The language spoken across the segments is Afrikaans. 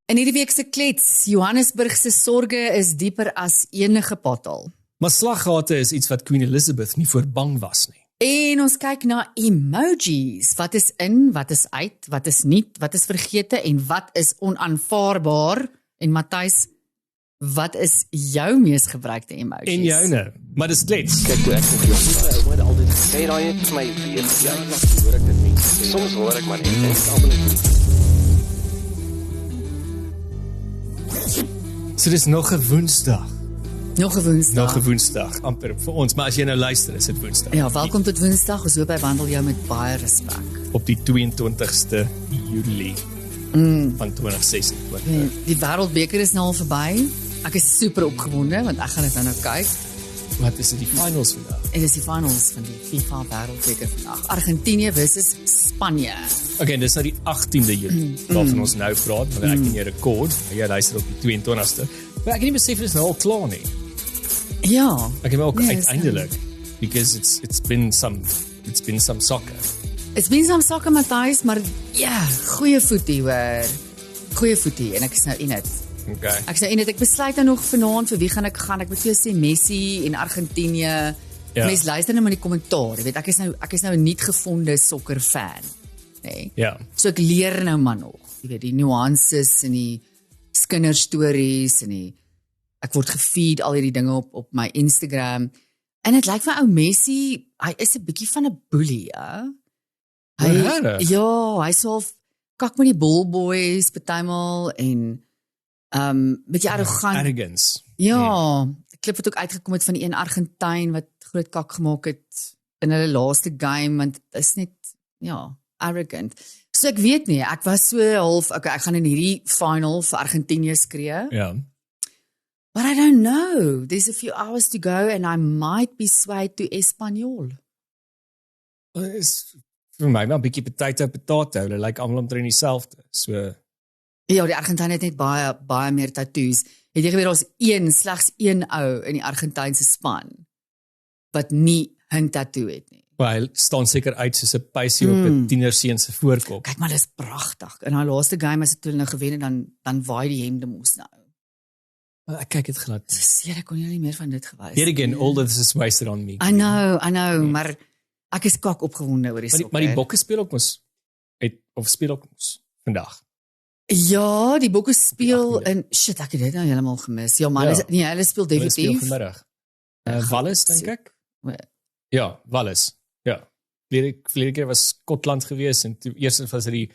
In hierdie week se klets, Johannesburg se sorge is dieper as enige pothol. Maar slaggate is iets wat Queen Elizabeth nie voor bang was nie. En ons kyk na emojis. Wat is in, wat is uit, wat is nie, wat is vergete en wat is onaanvaarbaar? En Matthys, wat is jou mees gebruikte emojis? En joune, maar dis klets. Kyk hoe ek vir jou ek word altyd gesê daai het vir my weer hoor ek dit nie. Soms hoor ek maar net en ek almal net. So dis nog 'n Woensdag. Nog 'n Woensdag. Nog 'n Woensdag, amper vir ons, maar as jy nou luister, is dit Woensdag. Ja, welkom tot Woensdag. Ons hoop hy wandel jou met baie respek. Op die 22ste Julie van 2026. Die wêreldbeker is nou al verby. Ek is super opgewonde want ek gaan dit nou kyk. Wat is dit, die finals vandag? En dis die finals van die FIFA wêreldbeker vandag. Argentinië versus Spanje. Okay, dis nou die 18de Julie waarvan ons nou praat, want ek ken jou rekord. Jy luister op die 22ste. Maar ek het nie besef dit is nou al klaar nie. Ja. Ek het ook Nee, uiteindelik because it's been some soccer. It's been some soccer, Matthys, maar ja, goeie voetie hoor. Goeie voetie en ek is nou in dit. Okay. Ek is nou in dit. Ek besluit nou nog vanaand vir wie gaan ek gaan. Ek moet vir jou sê Messi en Argentinië. Ja. Mense luister nou maar die kommentaar. Jy weet, ek is nou 'n nuut gevonde sokker fan. Nee. Ja. So ek leer nou maar nog. Jy weet, die nuances en die kinderstories en ek word gefeed al hierdie dinge op my Instagram. En dit lyk vir ou Messi, hy is 'n bietjie van 'n boelie, ja. Regtig? Ja, hy sal kak met die bullboys partymal en bietjie arrogant. Arrogance. Ja, die klip het ook uitgekom het van die een Argentyn wat groot kak gemaak het in hulle laaste game, want dit is net, ja, arrogant. So ek weet nie, ek was so half, okay, ek gaan in hierdie final vir Argentinië skree. Ja. But I don't know. There's a few hours to go and I might be swayed to Espanyol. Is vir my maar 'n bietjie potato, hulle lyk almal omtrent dieselfde. So Ja, die Argentyn het net baie meer tattoos. Het jy geweet daar's slegs een ou in die Argentynse span wat nie 'n tattoo het nie. hy staan seker uit soos 'n peisie op 'n tienerseun se voorkop. Kyk maar, dis pragtig. In haar laaste game as dit toe nou gewen het, dan waai die hemde mos nou. Ek kyk dit glad. Seker kon jy nie meer van dit gewys. Here again, all this is wasted on me. I know, maar ek is kak opgewonde oor die sokker. Maar die bokke speel ook mos speel ook mos vandag. Ja, die bokke speel Op die in shit, ek het dit nou heeltemal gemis. Ja, man, Ja. hulle speel Hulle speel definitief. vanmiddag. Wallis dink ek. Wat? Ja, Wallis. Ja. Verlede keer was Skotland geweest en toe eers was dit die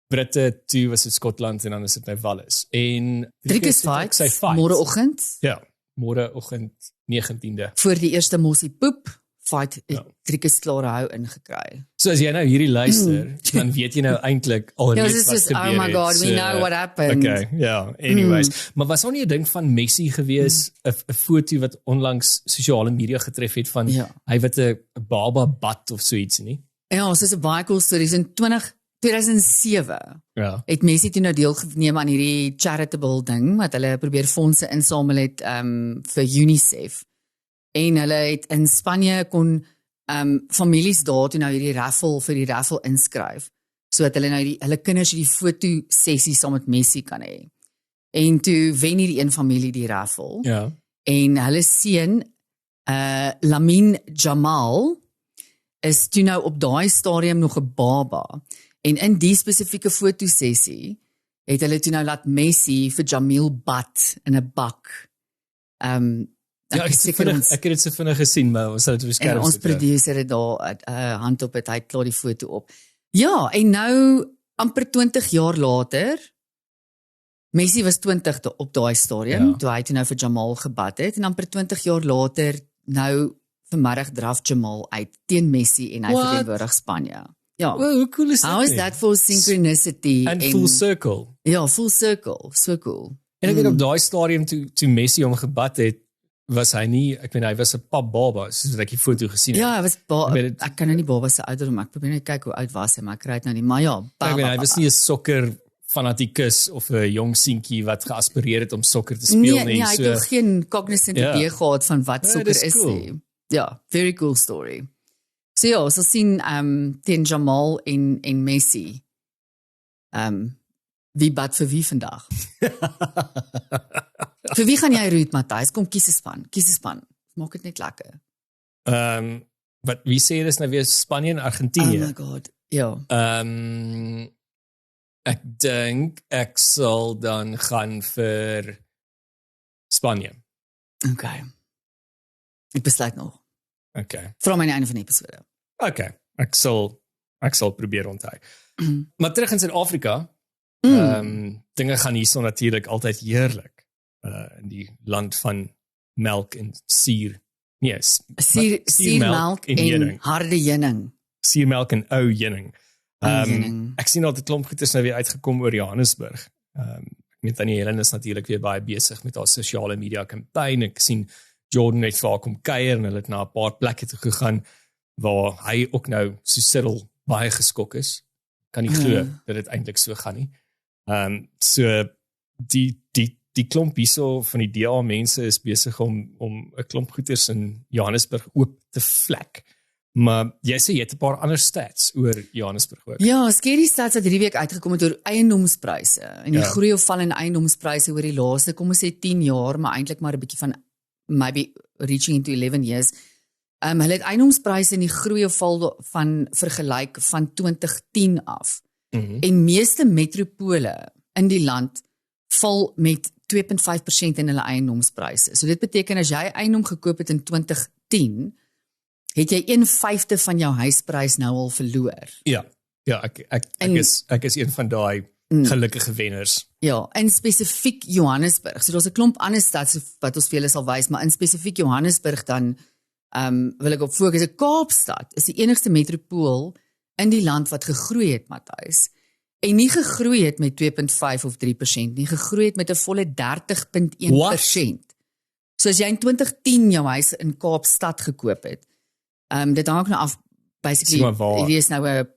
Britte, toe was dit Skotland en dan is dit nou Wallis. En Trikus fights, môreoggend Ja, môreoggend 19de. voor die eerste mossie poep fight Ja. Trikus klaar hou ingekry. So as jy nou hierdie luister, dan weet jy nou eintlik Ja, alreeds dis wat is gebeur oh my het. god, we So, know what happened. Okay, ja, anyways. Maar was daar nie 'n ding van Messi gewees, 'n foto wat onlangs sosiale media getref het van Ja. hy wat 'n baba bad of so iets nie? Ja, so is 'n baie cool stories in 2007. Ja. Het Messi toe nou deelgeneem aan hierdie charitable ding wat hulle probeer fondse insamel het vir UNICEF. En hulle het in Spanje kon families daar toe nou hierdie raffle inskryf sodat hulle nou hulle kinders hierdie foto sessie saam met Messi kan hê. En toe wen hierdie een familie die raffle. Ja. En hulle seun Lamine Jamal is toe nou op daai stadium nog 'n baba. En in die spesifieke fotosessie het hulle toe nou laat Messi vir Jamil bad in 'n bak. Ja, ek het dit so vinnig gesien, maar ons het dit beskerm. En ons producer het daar hand op het, hy het klaar die foto op. Ja, en nou amper 20 jaar later, Messi was 20 op daai stadium, toe hy toe nou vir Jamal gebad het, en amper 20 jaar later, nou vanmiddag draf Jamal uit teen Messi en hy verteenwoordig Spanje. Ja. Well, hoe cool is dit? How is that for synchronicity? And full circle. Ja, full circle, so cool. En ek weet op daai stadium toe Messi hom gebad het, was hy nie, ek weet hy was 'n pap baba, soos wat ek die foto gesien het. Ja, hy was ek kan nou nie baba se ouderdom, ek probeer net kyk hoe oud was hy, maar ek kry dit nou nie, maar ja, Ek weet hy was nie 'n sokker fanatikus of 'n jong seentjie wat geaspireer het om sokker te speel nie. Nee, hy het nog geen cognizant idee gehad van wat Ja, sokker dis is cool. nie. Ja, very cool story. So ja, ons sal sien teen Jamal en Messi. wie bad vir wie vandag? Vir wie gaan jy root, Matthys? Kom, kies 'n span. Maak dit net lekker. Wat wie sê dis nou weer Spanje en Oh Argentinië? my god, ja. Ek dink ek sal dan gaan vir Spanje. Okay. Ek besluit nog. Okay. Vra my aan die einde van die episode. Okay. Ek sal probeer onthou. Maar terug in Suid-Afrika, dinge gaan hierso natuurlik altyd heerlik. In die land van melk en suur. Nee, Suurmelk en heuning. harde heuning. Suurmelk en ou heuning. Heuning. Ek sien altyd klomp goeders nou weer uitgekom oor Johannesburg. Ek weet Annie Helen is natuurlik weer baie besig met haar sosiale media kampanje. Ek sien Jordan het vir haar kom kuier en hulle het na 'n paar plekke toe gegaan waar hy ook nou so Cyril baie geskok is. Kan nie glo dat dit eintlik so gaan nie. So die klomp hierso van die DA mense is besig om 'n klomp goeders in Johannesburg oop te vlek. Maar jy sê jy het 'n paar ander stats oor Johannesburg ook. Ja, skerry stats het hierdie week uitgekom het oor eiendomspryse en die groei of val in eiendomspryse oor die laaste, kom ons sê 10 jaar, maar eintlik maar 'n bietjie van maybe reaching into 11 years. Hulle het eiendomspryse in die groei of val van vergelyk van 2010 af. En meeste metropole in die land val met 2.5% in hulle eiendomspryse. So dit beteken as jy eiendom gekoop het in 2010, het jy 1/5 van jou huisprys nou al verloor. Ja, ek is een van daai gelukkige wenners. Ja, in spesifiek Johannesburg. So daar's 'n klomp ander stads wat ons vir julle sal wys, maar in spesifiek Johannesburg dan wil ek op fokus. Kaapstad is die enigste metropool in die land wat gegroei het, Matthys. En nie gegroei het met 2.5 of 3%, nie gegroei het met 'n volle 30.1%. So as jy in 2010 jou huis in Kaapstad gekoop het, dit hang ook nou af, basically, hierdie is nou 'n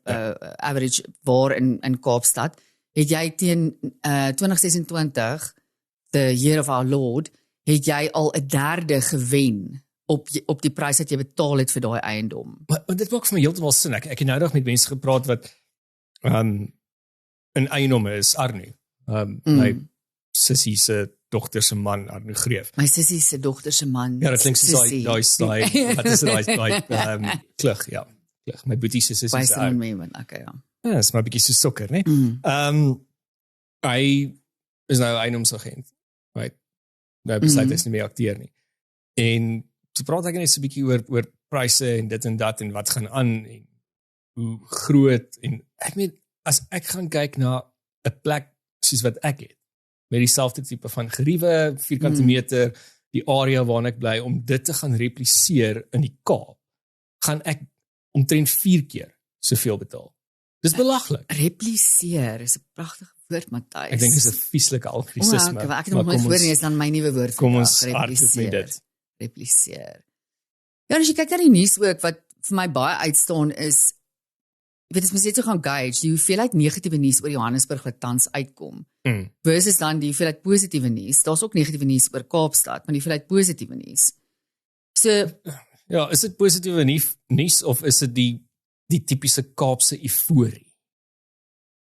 average waar in Kaapstad, het jy teen 2026, the year of our Lord, het jy al 1/3 gewen op die prys wat jy betaal het vir daai eiendom. Maar dit maak vir my heeltemal sin. Ek het nou nog met mense gepraat wat in eiendom is, Arno. My sussie se dogter se man, Arno Greef. My sussie se dogter se man. Ja, dit klink soos daai, wat is daai klug, ja. Klug. My boetie se sussie se ou. Okay, ja. Ja, is maar 'n bietjie so sokker, né? Hy is nou eiendomsagent. Right. Nou besluit hy is nie meer akteur nie. En so praat ek net so 'n bietjie oor pryse en dit en dat en wat gaan aan en hoe groot en ek meen as ek gaan kyk na 'n plek soos wat ek het met dieselfde tipe van geriewe, vierkante meter, die area waarin ek bly, om dit te gaan repliseer in die Kaap, gaan ek omtrent 4 keer soveel betaal. Dis belaglik. Repliseer is 'n pragtige woord, Matthys. Ek dink dit is 'n vieslike anglisisme. Ek het nog nooit hoor nie, is dan my nuwe woord. Kom ons hardloop met dit. Repliseer. Ja, as jy kyk na die nuus ook, wat vir my baie uitstaan is, jy weet, as mens net so gaan gauge, die hoeveelheid negatiewe nuus oor Johannesburg wat tans uitkom, versus dan die hoeveelheid positiewe nuus. Daar's ook negatiewe nuus oor Kaapstad, maar die hoeveelheid positiewe nuus. So, ja, is dit positiewe nuus of is dit die tipiese Kaapse euforie?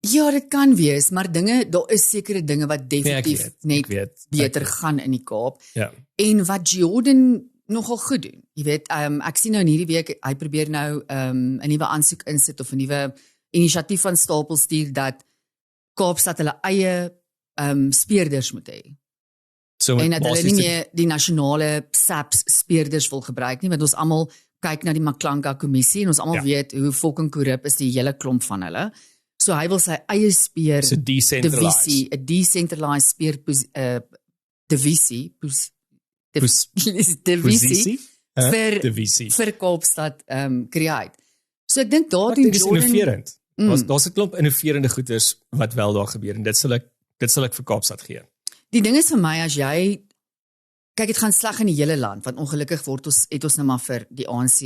Ja, dit kan wees, maar daar is sekere dinge wat definitief beter gaan in die Kaap. Ja. En wat Jordan nogal goed doen. Jy weet, ek sien nou in hierdie week, hy probeer nou 'n nuwe aansoek insit of 'n nuwe inisiatief van stapel stuur dat Kaapstad hulle eie speurders moet hê. So, en dat hulle nie meer die nasionale SAPS speurders wil gebruik nie, want ons almal kyk na die Maklanka kommissie en ons almal weet hoe fucking korrup is die hele klomp van hulle. So hy wil sy eie speer divisie, 'n decentralized speer divisie vir Kaapstad create. So ek dink daar doen Jordan daar's 'n klomp innoverende goeders wat wel daar gebeur en dit sal ek vir Kaapstad gee. Die ding is vir my, as jy kyk, dit gaan sleg in die hele land, want ongelukkig het ons nou maar vir die ANC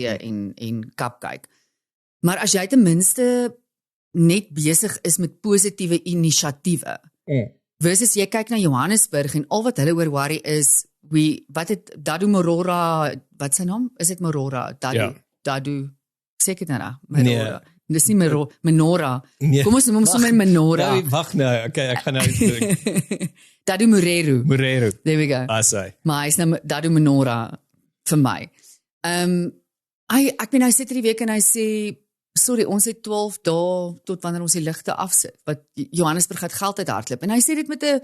en Kap kyk. Maar as jy ten minste net besig is met positiewe inisiatiewe, versus jy kyk na Johannesburg en al wat hulle oor worry is, wat het Dadu Morora, wat sy naam? Is dit Morora? Dadu, seker nou, Morora. Dis nie menorah. Nee, Kom ons noem hom sommer menorah. Nee, wag nou. Okay, ek gaan nou uitdruk. Dadu Moreru. Morero. There we go. Asai. Maar hy is nou Dadu menorah vir my. Ek bedoel hy sit hierdie week en hy sê sorry, ons het 12 dae tot wanneer ons die ligte afsit. Wat Johannesburg het geld uit hardloop. En hy sê dit met 'n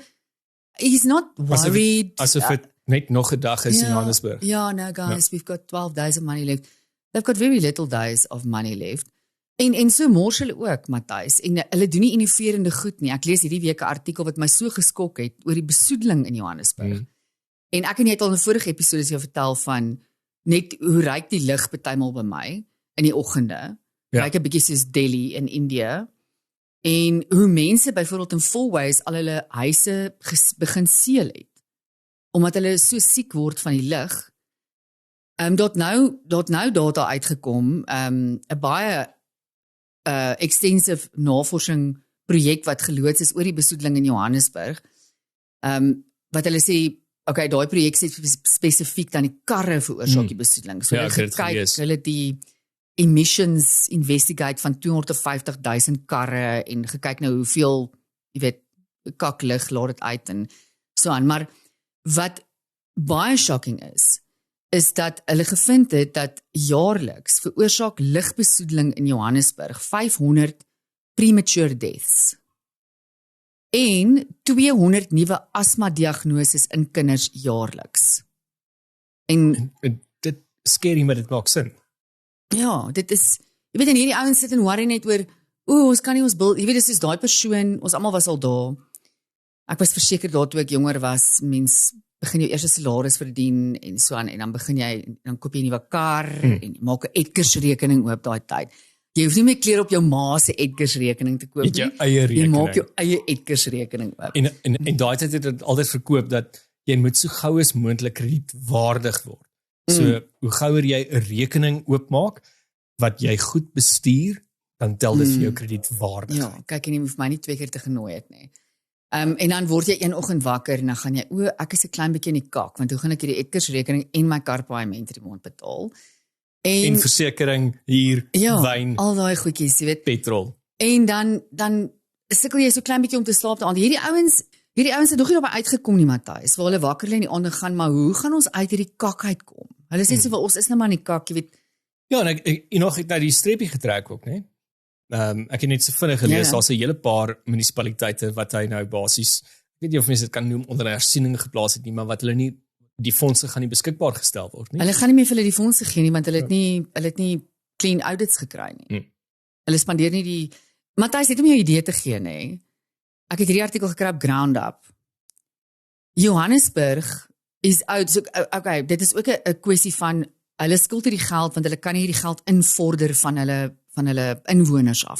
he's not worried. Asof dit net nog 'n dag is in Johannesburg. Yeah, no guys, we've got 12 days of money left. They've got very little days of money left. En so mors hulle ook, Matthys. En hulle doen nie innoverende goed nie. Ek lees hierdie week 'n artikel wat my so geskok het oor die besoedeling in Johannesburg. En ek en jy het al in 'n vorige episode jou vertel van net hoe ryk die lig partymal by my in die oggende. Ryk 'n bietjie soos Delhi in India. En hoe mense byvoorbeeld in Fourways al hulle huise begin seël het. Omdat hulle so siek word van die lig. Dot nou data uitgekom, 'n baie extensive navorsing projek wat geloods is oor die besoedeling in Johannesburg. Wat hulle sê, okay, daai projek sê spesifiek dan die karre veroorsaak die besoedeling. So hulle kyk, hulle die emissions investigate van 250,000 karre en gekyk nou hoeveel, jy weet, kaklig laat dit uit en so aan. Maar wat baie shocking is dat hulle gevind het dat jaarliks veroorsaak ligbesoedeling in Johannesburg 500 premature deaths en 200 nuwe asma diagnoses in kinders jaarliks. En dit scary, maar dit maak sin. Ja, dit is, jy weet, en hierdie ouens sit en worry net oor, ons kan nie ons bil, jy weet, dis daai persoon, ons almal was al daar. Ek was verseker daar toe ek jonger was, mens begin jou eerste salaris verdien en so aan, en dan begin jy, dan koop jy 'n nuwe kar en jy maak 'n Edgars rekening oop daai tyd. Jy hoef nie meer klere op jou ma se Edgars rekening te koop nie. Jou eie rekening. Jy maak jou eie Edgars rekening oop. En daai tyd het dit altyd verkoop dat jy moet so gou as moontlik kredietwaardig word. So hoe gouer jy 'n rekening oopmaak wat jy goed bestuur, dan tel dit vir jou kredietwaardig. Ja, kyk, en jy hoef my nie 2 keer te genooi het nie. En dan word jy een oggend wakker en dan gaan jy, ek is 'n klein bietjie in die kak, want hoe gaan ek hierdie Edgars rekening en my karpaaiement die maand betaal? En versekering, huur, wyn, al daai goedjies, jy weet, petrol. En dan sukkel jy so klein bietjie om te slaap daaraan. Hierdie ouens het nog nie daarby uitgekom nie, Matthys, waar hulle wakker lê in die aand gaan, maar hoe gaan ons uit hierdie kak uitkom? Hulle sê so, ons is nou maar in die kak, jy weet. Ja, en ek nog het nou die streepie getrek ook, né? Ek het net so vinnig gelees, daar's 'n hele paar munisipaliteite wat hy nou basies, ek weet nie of mense dit kan noem onder 'n hersiening geplaas het nie, maar wat hulle nie, die fondse gaan nie beskikbaar gestel word nie. Hulle gaan nie meer vir hulle die fondse gee nie, want hulle het nie clean audits gekry nie. Hulle spandeer nie die, Matthys, net om jou idee te gee, né? Ek het hierdie artikel gekry op Ground Up. Johannesburg is out, so, okay, dit is ook 'n kwessie van, hulle skuld hierdie geld, want hulle kan nie hierdie geld invorder van hulle inwoners af.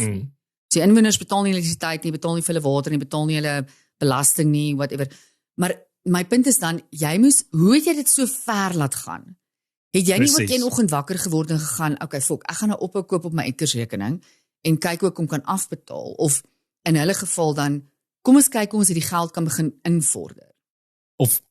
So inwoners betaal nie elektrisiteit nie, betaal nie vir hulle water nie, betaal nie hulle belasting nie, whatever. Maar my punt is dan, hoe het jy dit so ver laat gaan? Het jy nie ook een oggend wakker geword en gegaan, okay, ek gaan nou ophou koop op my Edgars rekening en kyk hoe ek hom kan afbetaal, of in hulle geval dan, kom ons kyk hoe ons hierdie geld kan begin invorder. Of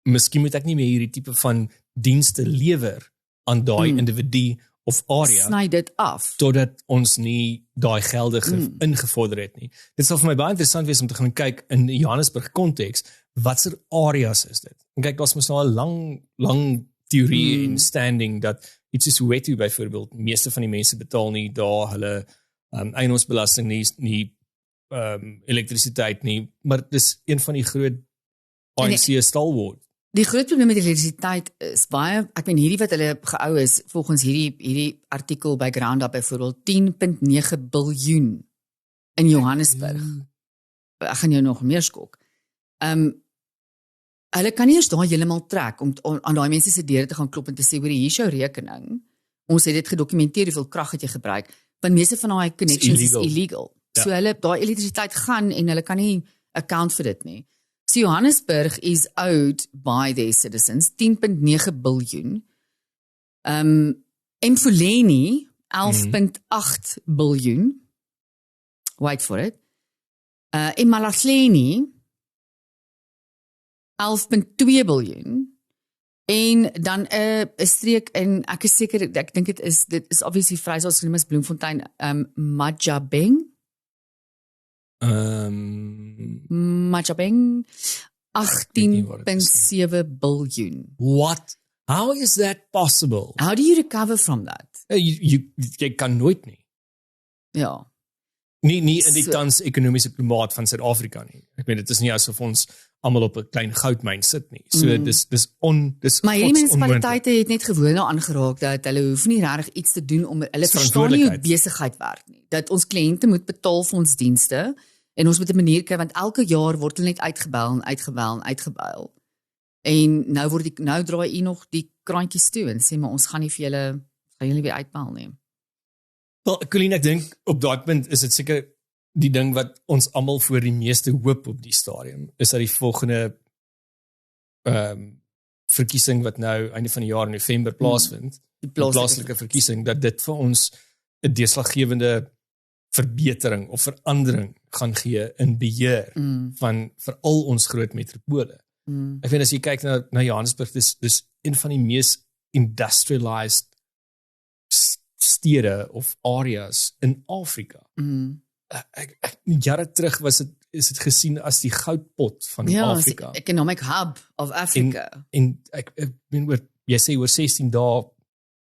miskien moet ek nie meer hierdie tipe van dienste lewer aan daai individu of area. Sny dit af. Totdat ons nie daai gelde ingevorder het nie. Dit sal vir my baie interessant wees om te gaan kyk in die Johannesburg konteks, watse areas is dit? En kyk, daar's mos nou 'n lang teorie en standing dat iets is Soweto byvoorbeeld, meeste van die mense betaal nie daar hulle eiendomsbelasting nie elektrisiteit nie, maar dis een van die groot ANC stalwart. Die groot probleem met elektrisiteit is baie, ek meen hierdie wat hulle gehou is, volgens hierdie artikel by Ground Up byvoorbeeld, 10.9 biljoen in Johannesburg. Ek gaan jou nog meer skok. Hulle kan nie eers daai heeltemal trek om aan daai mense se deure te gaan klop en te sê, hoor, hier is jou rekening. Ons het dit gedokumenteer, hoeveel krag het jy gebruik, want meeste van daai connections is illegal. So hulle, daai elektrisiteit gaan en hulle kan nie account vir dit nie. So Johannesburg is owed by their citizens 10.9 biljoen. Mfuleni 11.8 biljoen. Wait for it. Emalahleni 11.2 biljoen. En dan 'n streek in, ek is seker, ek dink dit is obviously Vrystaat genoem as Bloemfontein, Majabeng. Majabeng, 18.7 biljoen. What? How is that possible? How do you recover from that? Jy kan nooit nie. Ja. Nie in die tans ekonomiese klimaat van Suid-Afrika nie. Ek meen dit is nie asof ons almal op 'n klein goudmyn sit nie. So dis maar hierdie munisipaliteite het net gewoon aangeraak dat hulle hoef nie regtig iets te doen om hulle verstaan nie hoe besigheid werk nie. Dat ons kliënte moet betaal vir ons dienste en ons moet 'n manier kry want elke jaar word hulle net uitgebuil. En nou draai u nog die kraantjies toe en sê maar ons gaan julle weer uitbel nie. Wel, Colleen, ek dink op daai punt is dit seker die ding wat ons almal voor die meeste hoop op die stadium, is dat die volgende verkiesing wat nou einde van die jaar in November plaasvind, die plaaslike verkiesing, dat dit vir ons 'n deurslaggewende verbetering of verandering gaan gee in beheer van veral ons groot metropole. Ek vind as jy kyk na Johannesburg, dis een van die mees industrialized stede of areas in Afrika. Jare terug is dit gesien as die goudpot van Afrika. Ja, economic hub of Africa. En ek meen jy sê oor 16 dae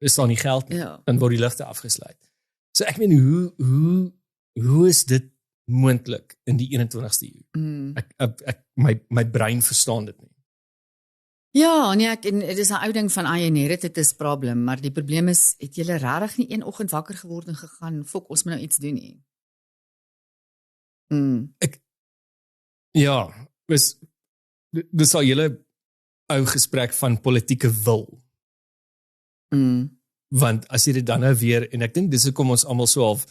is daar nie geld nie, dan word die ligte afgesluit. So ek meen hoe is dit moontlik in die 21ste eeu? My brein verstaan dit nie. Ja, nee, dit is 'n ou ding van inherited problem, maar die probleem is, het julle regtig nie een oggend wakker geword en gegaan, fok, ons moet nou iets doen nie. Dis al julle ou gesprek van politieke wil. Want as jy dit dan nou weer, en ek dink dis hoekom ons almal so half,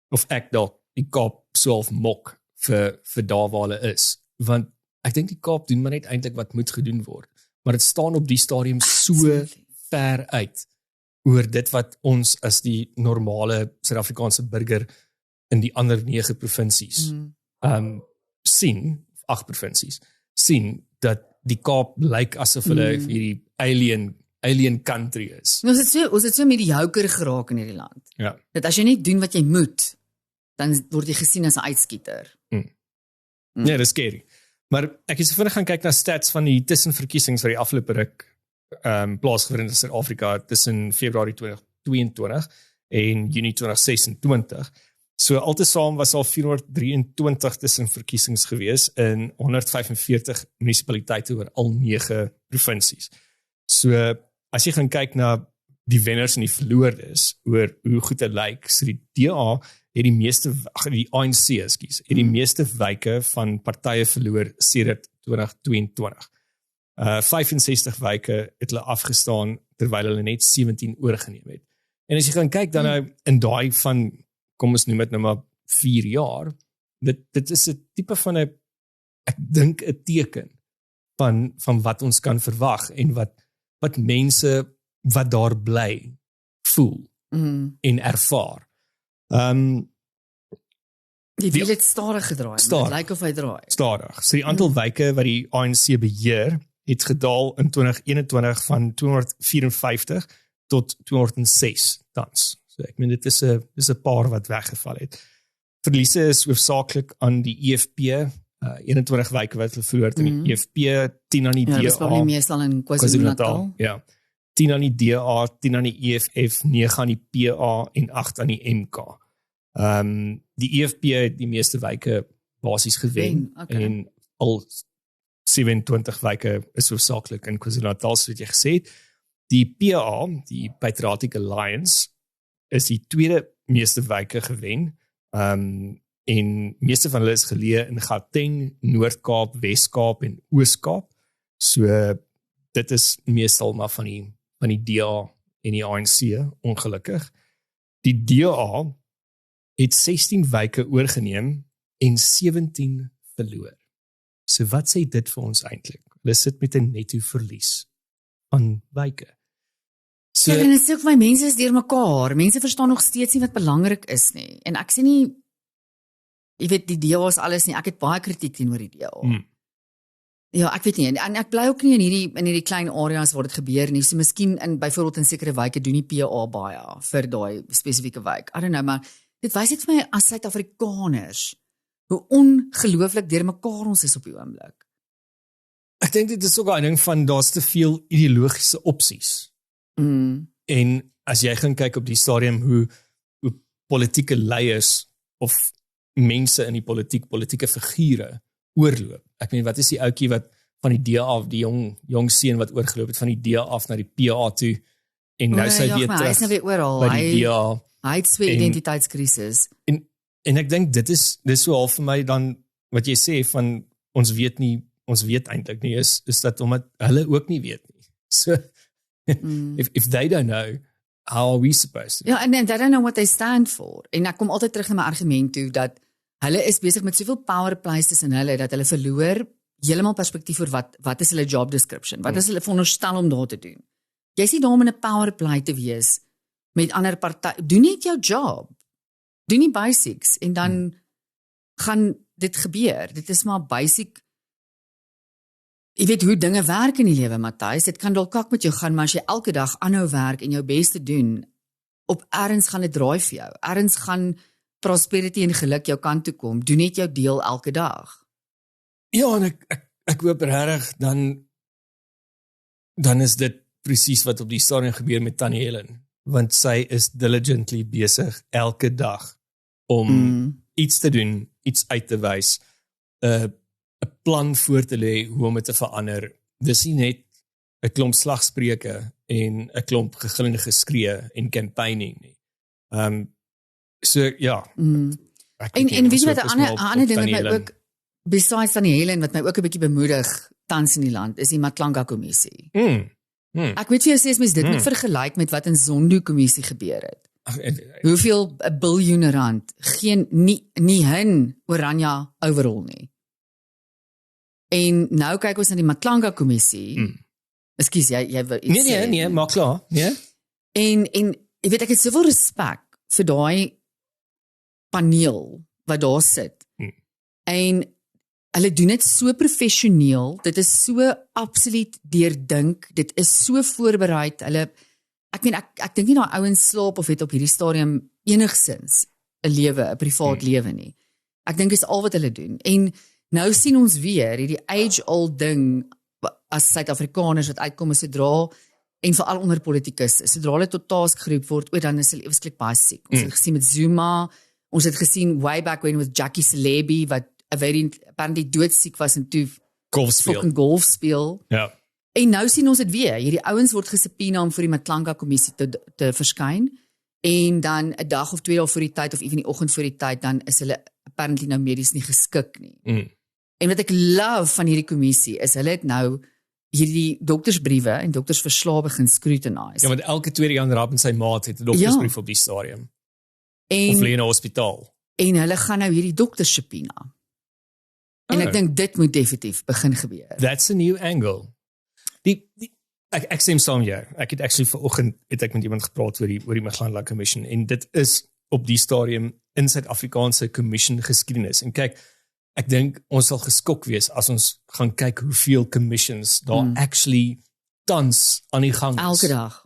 of ek dalk die Kaap so half mok vir daar waar hulle is. Want ek dink die Kaap doen maar net eintlik wat moet gedoen word. Maar dit staan op die stadium so ver uit oor dit wat ons as die normale Suid-Afrikaanse burger in die ander 9 provinsies sien, 8 provinsies, sien dat die Kaap lyk asof hulle hierdie alien country is. Ons het so mediocre geraak in hierdie land. Ja. Dat as jy net doen wat jy moet, dan word jy gesien as 'n uitskieter. Nee, dis scary. Maar ek het vinnig gaan kyk na stats van die tussenverkiesings wat die afgelope ruk plaasgevind in Suid-Afrika tussen Februarie 2022 en Junie 2026. So altesaam was al 423 tussenverkiesings gewees in 145 munisipaliteite oor al 9 provinsies. So as jy gaan kyk na die wenners en die verloordes oor hoe goed dit lyk, so die DA het die ANC, het die meeste wyke van partye verloor sedert 2022. 65 wyke het hulle afgestaan terwyl hulle net 17 oorgeneem het. En as jy gaan kyk dan nou in daai van, kom ons noem dit nou maar 4 jaar, dit is 'n tipe van ek dink 'n teken van wat ons kan verwag en wat mense wat daar bly voel en ervaar. Die wil het stadig gedraai, maar lyk of hy draai. Stadig. So die aantal wyke wat die ANC beheer, het gedaal in 2021 van 254 tot 206 tans. So ek meen dit is 'n paar wat weggeval het. Verliese is hoofsaaklik aan die EFP, 21 wyke wat hulle verloor het in die EFP, 10 aan die DA. Ja, dis probably meestal in KwaZulu-Natal. Ja. 10 aan die DA, 10 aan die EFF, 9 aan die PA en 8 aan die MK. Die EFP het die meeste wyke basies gewen en al 27 wyke is hoofsaaklik in KwaZulu-Natal, soos jy gesê het. Die PA, die Patriotic Alliance, is die tweede meeste wyke gewen. En meeste van hulle is geleë in Gauteng, Noord-Kaap, Wes-Kaap en Oos-Kaap. So dit is meestal maar van die DA en die ANC, ongelukkig. Die DA het 16 wyke oorgeneem en 17 verloor. So wat sê dit vir ons eintlik? Hulle sit met 'n netto verlies van wyke. So, en dit is ook my mense is deur mekaar. Mense verstaan nog steeds nie wat belangrik is nie. En ek sê nie, jy weet, die DA is alles nie. Ek het baie kritiek teenoor die DA. Ja, ek weet nie en ek bly ook nie in hierdie klein areas waar dit gebeur nie. So miskien byvoorbeeld in sekere wyke doen die PA baie vir daai spesifieke wyk. I don't know, maar dit wys net vir my as Suid-Afrikaners hoe ongelooflik deurmekaar ons is op die oomblik. Ek dink dit is ook 'n ding van daar's te veel ideologiese opsies. En as jy gaan kyk op die stadium hoe politieke leiers of mense in die politieke figure oorloop. Ek meen, wat is die ouetjie wat van die DA af, die jong seun wat oorgeloop het van die DA af na die PA toe en nou sy weer terug. Hy is nou weer oral. Hy het twee identiteitskrisis. En ek dink dis so half vir my dan wat jy sê van ons weet eintlik nie is dat omdat hulle ook nie weet nie. So if they don't know, how are we supposed to? Ja, and they don't know what they stand for. En ek kom altyd terug na my argument toe dat hulle is besig met soveel power plays tussen hulle dat hulle verloor heeltemal perspektief oor wat is hulle job description? Wat is hulle veronderstel om daar te doen? Jy's nie daar om in 'n power play te wees met ander party. Doen net jou job. Doen die basics en dan gaan dit gebeur. Dit is maar basic. Jy weet hoe dinge werk in die lewe, Matthys. Dit kan dalk kak met jou gaan, maar as jy elke dag aanhou werk en jou bes te doen, op ergens gaan dit draai vir jou. Ergens gaan prosperity en geluk jou kant toe kom. Doen net jou deel elke dag. Ja, en ek hoop regtig dan is dit presies wat op die stadium gebeur met Tannie Helen, want sy is diligently besig elke dag om iets te doen, iets uit te wys, 'n plan voor te lê hoe om dit te verander. Dis nie net 'n klomp slagspreuke en 'n klomp gegillende geskree en campaigning nie. So ja. En weet jy wat 'n ander ding wat my ook besides van die Helen wat my ook 'n bietjie bemoedig tans in die land is die Matlanga kommissie. Ek weet jy sê mens dit moet vergelyk met wat in Zondo-kommissie gebeur het. Hoeveel biljoene rand nie hin Oranje overall nie. En nou kyk ons na die Matlanga kommissie. Ekskuus, jy wil iets sê. Nee, maak klaar. Nee. En jy weet ek het soveel respek vir daai paneel wat daar sit. En hulle doen dit so professioneel, dit is so absoluut deurdink, dit is so voorberei. Ek dink nie daai ouens slaap of het op hierdie stadium enigsins 'n lewe, 'n privaat lewe nie. Ek dink dis al wat hulle doen. En nou sien ons weer hierdie age-old ding as Suid-Afrikaners wat uitkom as sodra en veral onder politikus, sodra hulle tot task geroep word, dan is hulle eweslik baie siek. Ons het gesien met Zuma, ons het gesien way back when with Jackie Celebi wat apparently doodsiek was en toe golf speel. Ja. En nou sien ons dit weer. Hierdie ouens word gesubpoena om vir die Matlanga kommissie te verskyn en dan 'n dag of 2 dae voor die tyd of ewen die oggend voor die tyd dan is hulle apparently nou medies nie geskik nie. En wat ek love van hierdie kommissie is hulle het nou hierdie doktersbriewe en doktersverslae begin scrutinize. Ja, want elke tweede Jan Rapp en sy maat het 'n doktersbrief op die stadium. Of lê in 'n hospitaal. En hulle gaan nou hierdie dokters subpoena. En ek dink dit moet definitief begin gebeur. That's a new angle. Ek sê saam jou. Ek het actually vanoggend met iemand gepraat oor die Matlanga Commission en dit is op die stadium in Suid-Afrikaanse commission geskiedenis. En kyk, ek dink ons sal geskok wees as ons gaan kyk hoeveel commissions daar actually tans aan die gang is. Elke dag.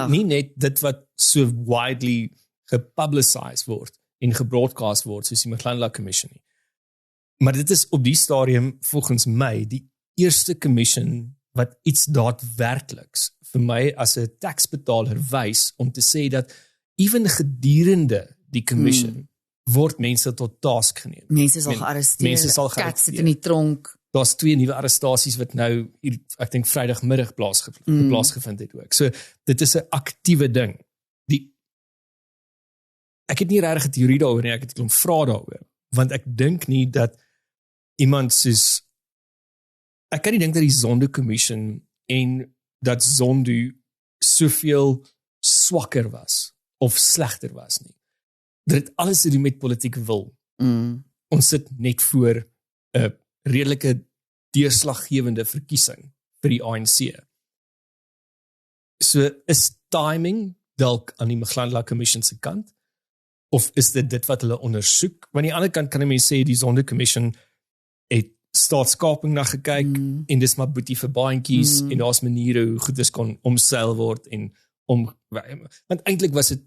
Nie net dit wat so widely gepublicized word en gebroadcast word soos die Matlanga Commission nie. Maar dit is op die stadium volgens my die eerste commission wat iets daadwerkliks vir my as 'n taxbetaler wys om te sê dat ewen gedurende die commission word mense tot task geneem. Mense sal gearresteer. Kat sit in die tronk. Daar's 2 nuwe arrestasies wat nou hier, ek dink Vrydagmiddag plaasgevind het ook. So dit is 'n aktiewe ding. Ek het nie regtig 'n teorie daaroor nie, ek het 'n klomp vrae daaroor, want ek dink nie dat iemand soos ek kan nie dink dat die Zondo Commission en dat Zondo soveel swakker was of slegter was nie. Dit het alles te doen met politiek wil. Ons sit net voor 'n redelike deurslaggewende verkiesing vir die ANC. So is timing dalk aan die Matlanga Commission se kant? Of is dit wat hulle ondersoek? Want aan die ander kant kan mense sê die Zondo Commission het staatskaping na gekyk en dis maar boetie vir baantjies en daar's maniere hoe goeders kan omseil word en want eintlik was dit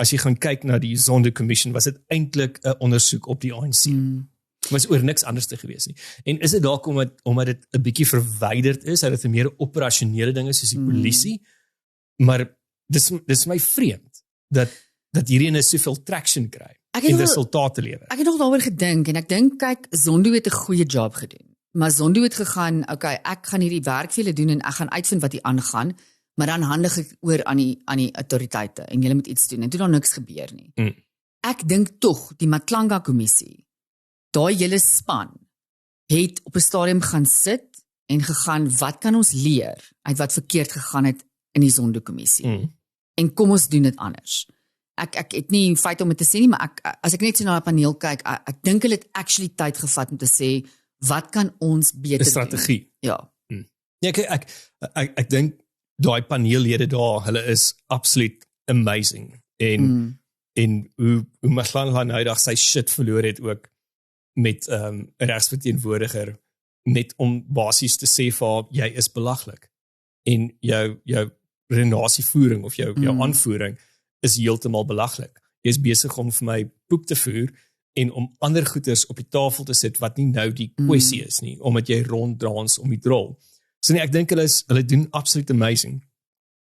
as jy gaan kyk na die Sonderkommissie was dit eintlik 'n ondersoek op die ANC. Was oor niks anders te gewees nie. En is dit dalk omdat dit 'n bietjie verwyderd is, dat dit 'n meer operasionele ding is soos die polisie, maar dis my vreemd dat hierdie ene soveel traction kry en resultate lewer. Ek het nog daaroor gedink en ek dink kyk Zondo het 'n goeie job gedoen. Maar Zondo het gegaan, okay, ek gaan hierdie werk vir julle doen en ek gaan uitvind wat hier aangaan, maar dan handig ek oor aan die autoriteite en julle moet iets doen en toe daar niks gebeur nie. Ek dink tog die Matlanga kommissie, daai hele span het op 'n stadium gaan sit en gegaan wat kan ons leer uit wat verkeerd gegaan het in die Zondo kommissie. En kom ons doen dit anders. Ek het nie feit om dit te sê nie, maar as ek net so na 'n paneel kyk, ek dink hulle het actually tyd gevat om te sê wat kan ons beter doen? 'n strategie. Ja. Ja, ek dink daai paneellede daar, hulle is absoluut amazing. En hoe Matlanga nou dag sy shit verloor het ook met 'n regsverteenwoordiger net om basies te sê vir haar, jy is belaglik. En jou renasievoering of jou aanvoering is heeltemal belaglik. Jy is besig om vir my poep te voer en om ander goeders op die tafel te sit wat nie nou die kwessie is nie, omdat jy ronddraans om die rol. So nee, ek dink hulle doen absoluut amazing.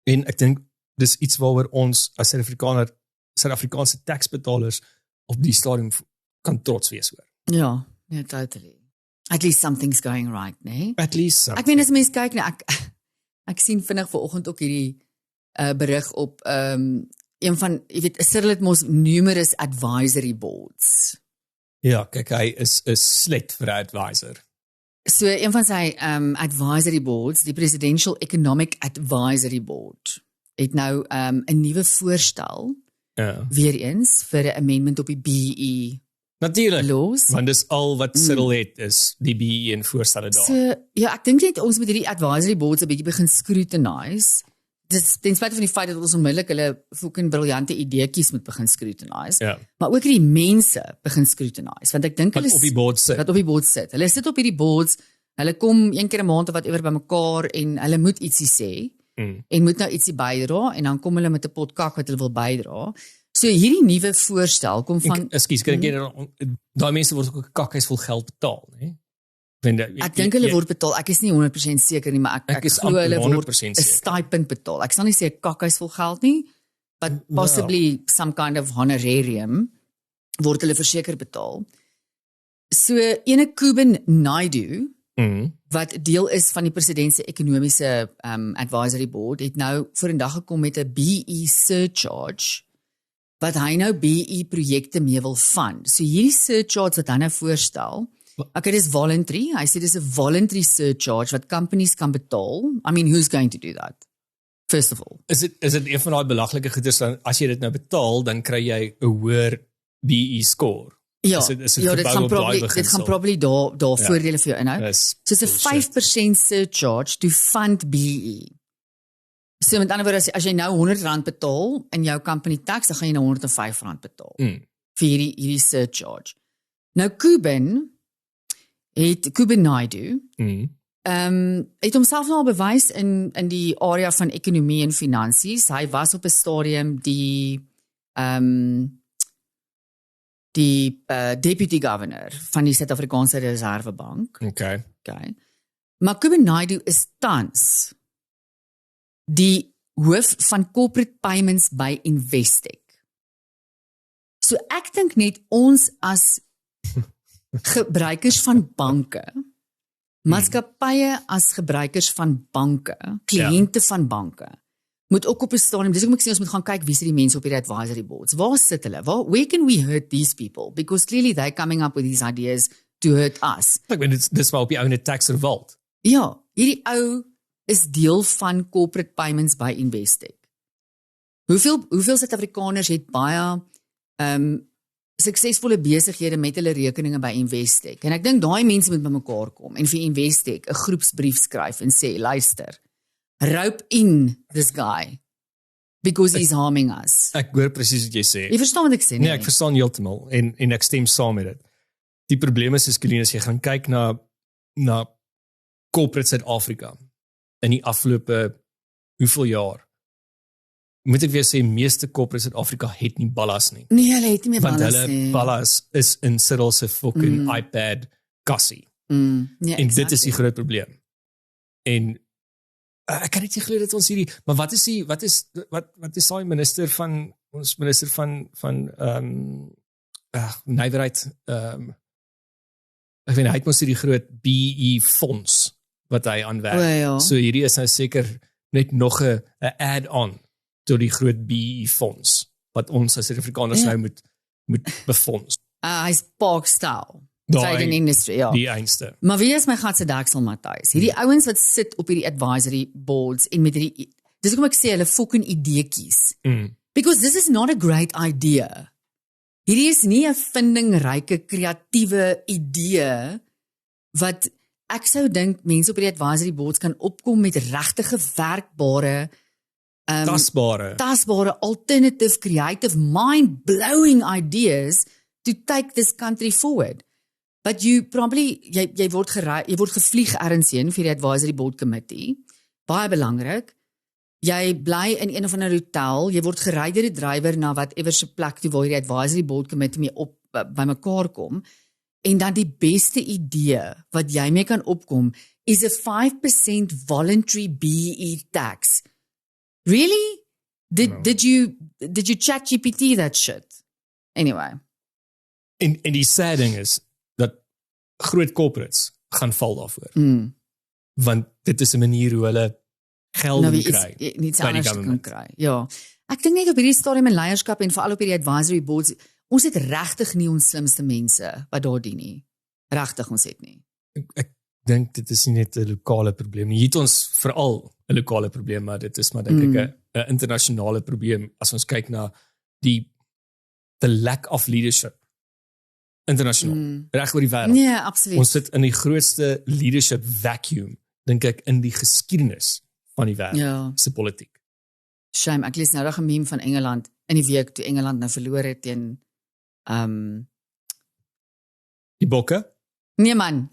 En ek dink dis iets waaroor ons as Suid-Afrikaanse taxbetalers op die stadium kan trots wees oor. Ja, totally. At least something's going right, nee? At least something. Ek meen as mens kyk na ek sien vinnig vanoggend ook hierdie berig op een van, jy weet, Cyril het mos numerous advisory boards. Ja, kyk, hy is 'n slet vir 'n advisor. So een van sy advisory boards, die Presidential Economic Advisory Board, het nou 'n nuwe voorstel weer eens vir 'n amendment op die BEE. Natuurlik, laws. Want dis al wat Cyril het is die BEE en voorstelle daar. So, ja, ek dink net ons moet hierdie advisory boards 'n bietjie begin scrutinize. Dis ten spyte van die feit dat ons onmiddellik hulle fucking briljante ideetjies moet begin scrutinize, maar ook die mense begin scrutinize, want ek dink hulle op die board sit. Wat op die board sit. Hulle sit op hierdie boards, hulle kom een keer 'n maand of whatever bymekaar en hulle moet ietsie sê en moet nou ietsie bydra en dan kom hulle met 'n pot kak wat hulle wil bydra. So hierdie nuwe voorstel kom van Ekskuus, kan ek daai mense word ook 'n kakhuis vol geld betaal, né? Ek dink hulle word betaal. Ek is nie 100% seker nie, maar ek glo hulle word 'n stipend betaal. Ek sal nie sê 'n kakhuis vol geld nie, but possibly some kind of honorarium word hulle verseker betaal. So ene Kuben Naidu wat deel is van die president se ekonomiese advisory board het nou vorendag gekom met 'n BE surcharge wat hy nou BE projekte mee wil fund. So hierdie surcharge wat hy nou voorstel, okay, dis voluntary. Hy sê dis 'n voluntary surcharge wat companies kan betaal. I mean, who's going to do that? First of all. Is dit een van daai belaglike goeders dan as jy dit nou betaal, dan kry jy 'n hoër BE score? Ja, dit gaan probably daar voordele vir jou inhou. So it's a 5% surcharge to fund BE. So met ander woorde, as jy nou R100 betaal in jou company tax, dan gaan jy nou R105 betaal vir hierdie surcharge. Nou Kuben Naidu het homself nou al bewys in die area van ekonomie en finansies. Hy was op 'n stadium die deputy governor van die Suid-Afrikaanse Reservebank. Okay. Maar Kuben Naidu is tans die hoof van corporate payments by Investec. So ek dink net ons as gebruikers van banke, maatskappye as gebruikers van banke, kliënte van banke, moet ook op 'n stadium, dis hoekom ek sê ons moet gaan kyk wie is die mense op hierdie advisory boards. Waar sit hulle? Where can we hurt these people? Because clearly they're coming up with these ideas to hurt us. Ek bedoel dis wel op die ouene tax revolt. Ja, hierdie ou is deel van corporate payments by Investec. Hoeveel Suid-Afrikaners het baie suksesvolle besighede met hulle rekeninge by Investec? En ek dink daai mense moet bymekaar kom en vir Investec 'n groepsbrief skryf en sê, luister, rope in this guy because he's harming us. Ek hoor presies wat jy sê. Jy verstaan wat ek sê, nee? Nee, ek verstaan heeltemal en ek stem saam met dit. Die probleem is Colleen, as jy gaan kyk na na corporate Suid-Afrika in die afgelope hoeveel jaar, moet ek weer sê, meeste corporate Suid-Afrika het nie ballas nie. Nee, hulle het nie meer Want ballas hulle nie. ballas is in Cyril se fucking iPad kassie. Nee, En dit is die groot probleem. En ek kan net nie glo dat ons hierdie, maar wat is daai minister van ons minister van nywerheid, ek weet nie, hy het mos hierdie groot BE fonds wat hy aanwerk. Ja. So hierdie is nou seker net nog 'n add-on tot die groot BE fonds wat ons as Suid-Afrikaners nou moet befonds. Hy's Parkstyle. Daai- Trading industry, ja. Die einste. Maar wie is my gatse deksel, Matthys? Hierdie ouens wat sit op hierdie advisory boards en met hierdie, dis hoekom ek sê hulle fucking ideetjies. Because this is not a great idea. Hierdie is nie 'n vindingryke, kreatiewe idee wat ek sou dink mense op hierdie advisory boards kan opkom met regtige werkbare tasbare, alternative, creative, mind-blowing ideas to take this country forward. But you probably, jy word gevlieg ergens heen vir die advisory board committee, baie belangrik, jy bly in een of ander hotel, jy word gery deur die drywer na whatever se plek toe waar die advisory board committee mee by mekaar kom, en dan die beste idee wat jy mee kan opkom, is a 5% voluntary BE tax. Really? Did you ChatGPT that shit? Anyway. En die sad ding is dat groot corporates gaan val daarvoor. Want dit is 'n manier hoe hulle geld kry. Niets anders kan kry. Ja. Ek dink net op hierdie stadium in leierskap en veral op hierdie advisory boards, ons het regtig nie ons slimste mense wat daar dien nie. Regtig ons het nie. Ek dink dit is nie net 'n lokale probleem nie. Hier het ons veral 'n lokale probleem, maar dit is maar dink ek 'n internasionale probleem as ons kyk na the lack of leadership internasionaal, reg oor die wêreld. Nee, absoluut. Ons sit in die grootste leadership vacuum, dink ek, in die geskiedenis van die wêreld se politiek. Shame, ek lees nou nog 'n meme van Engeland in die week toe Engeland nou verloor het teen die Bokke? Nee man.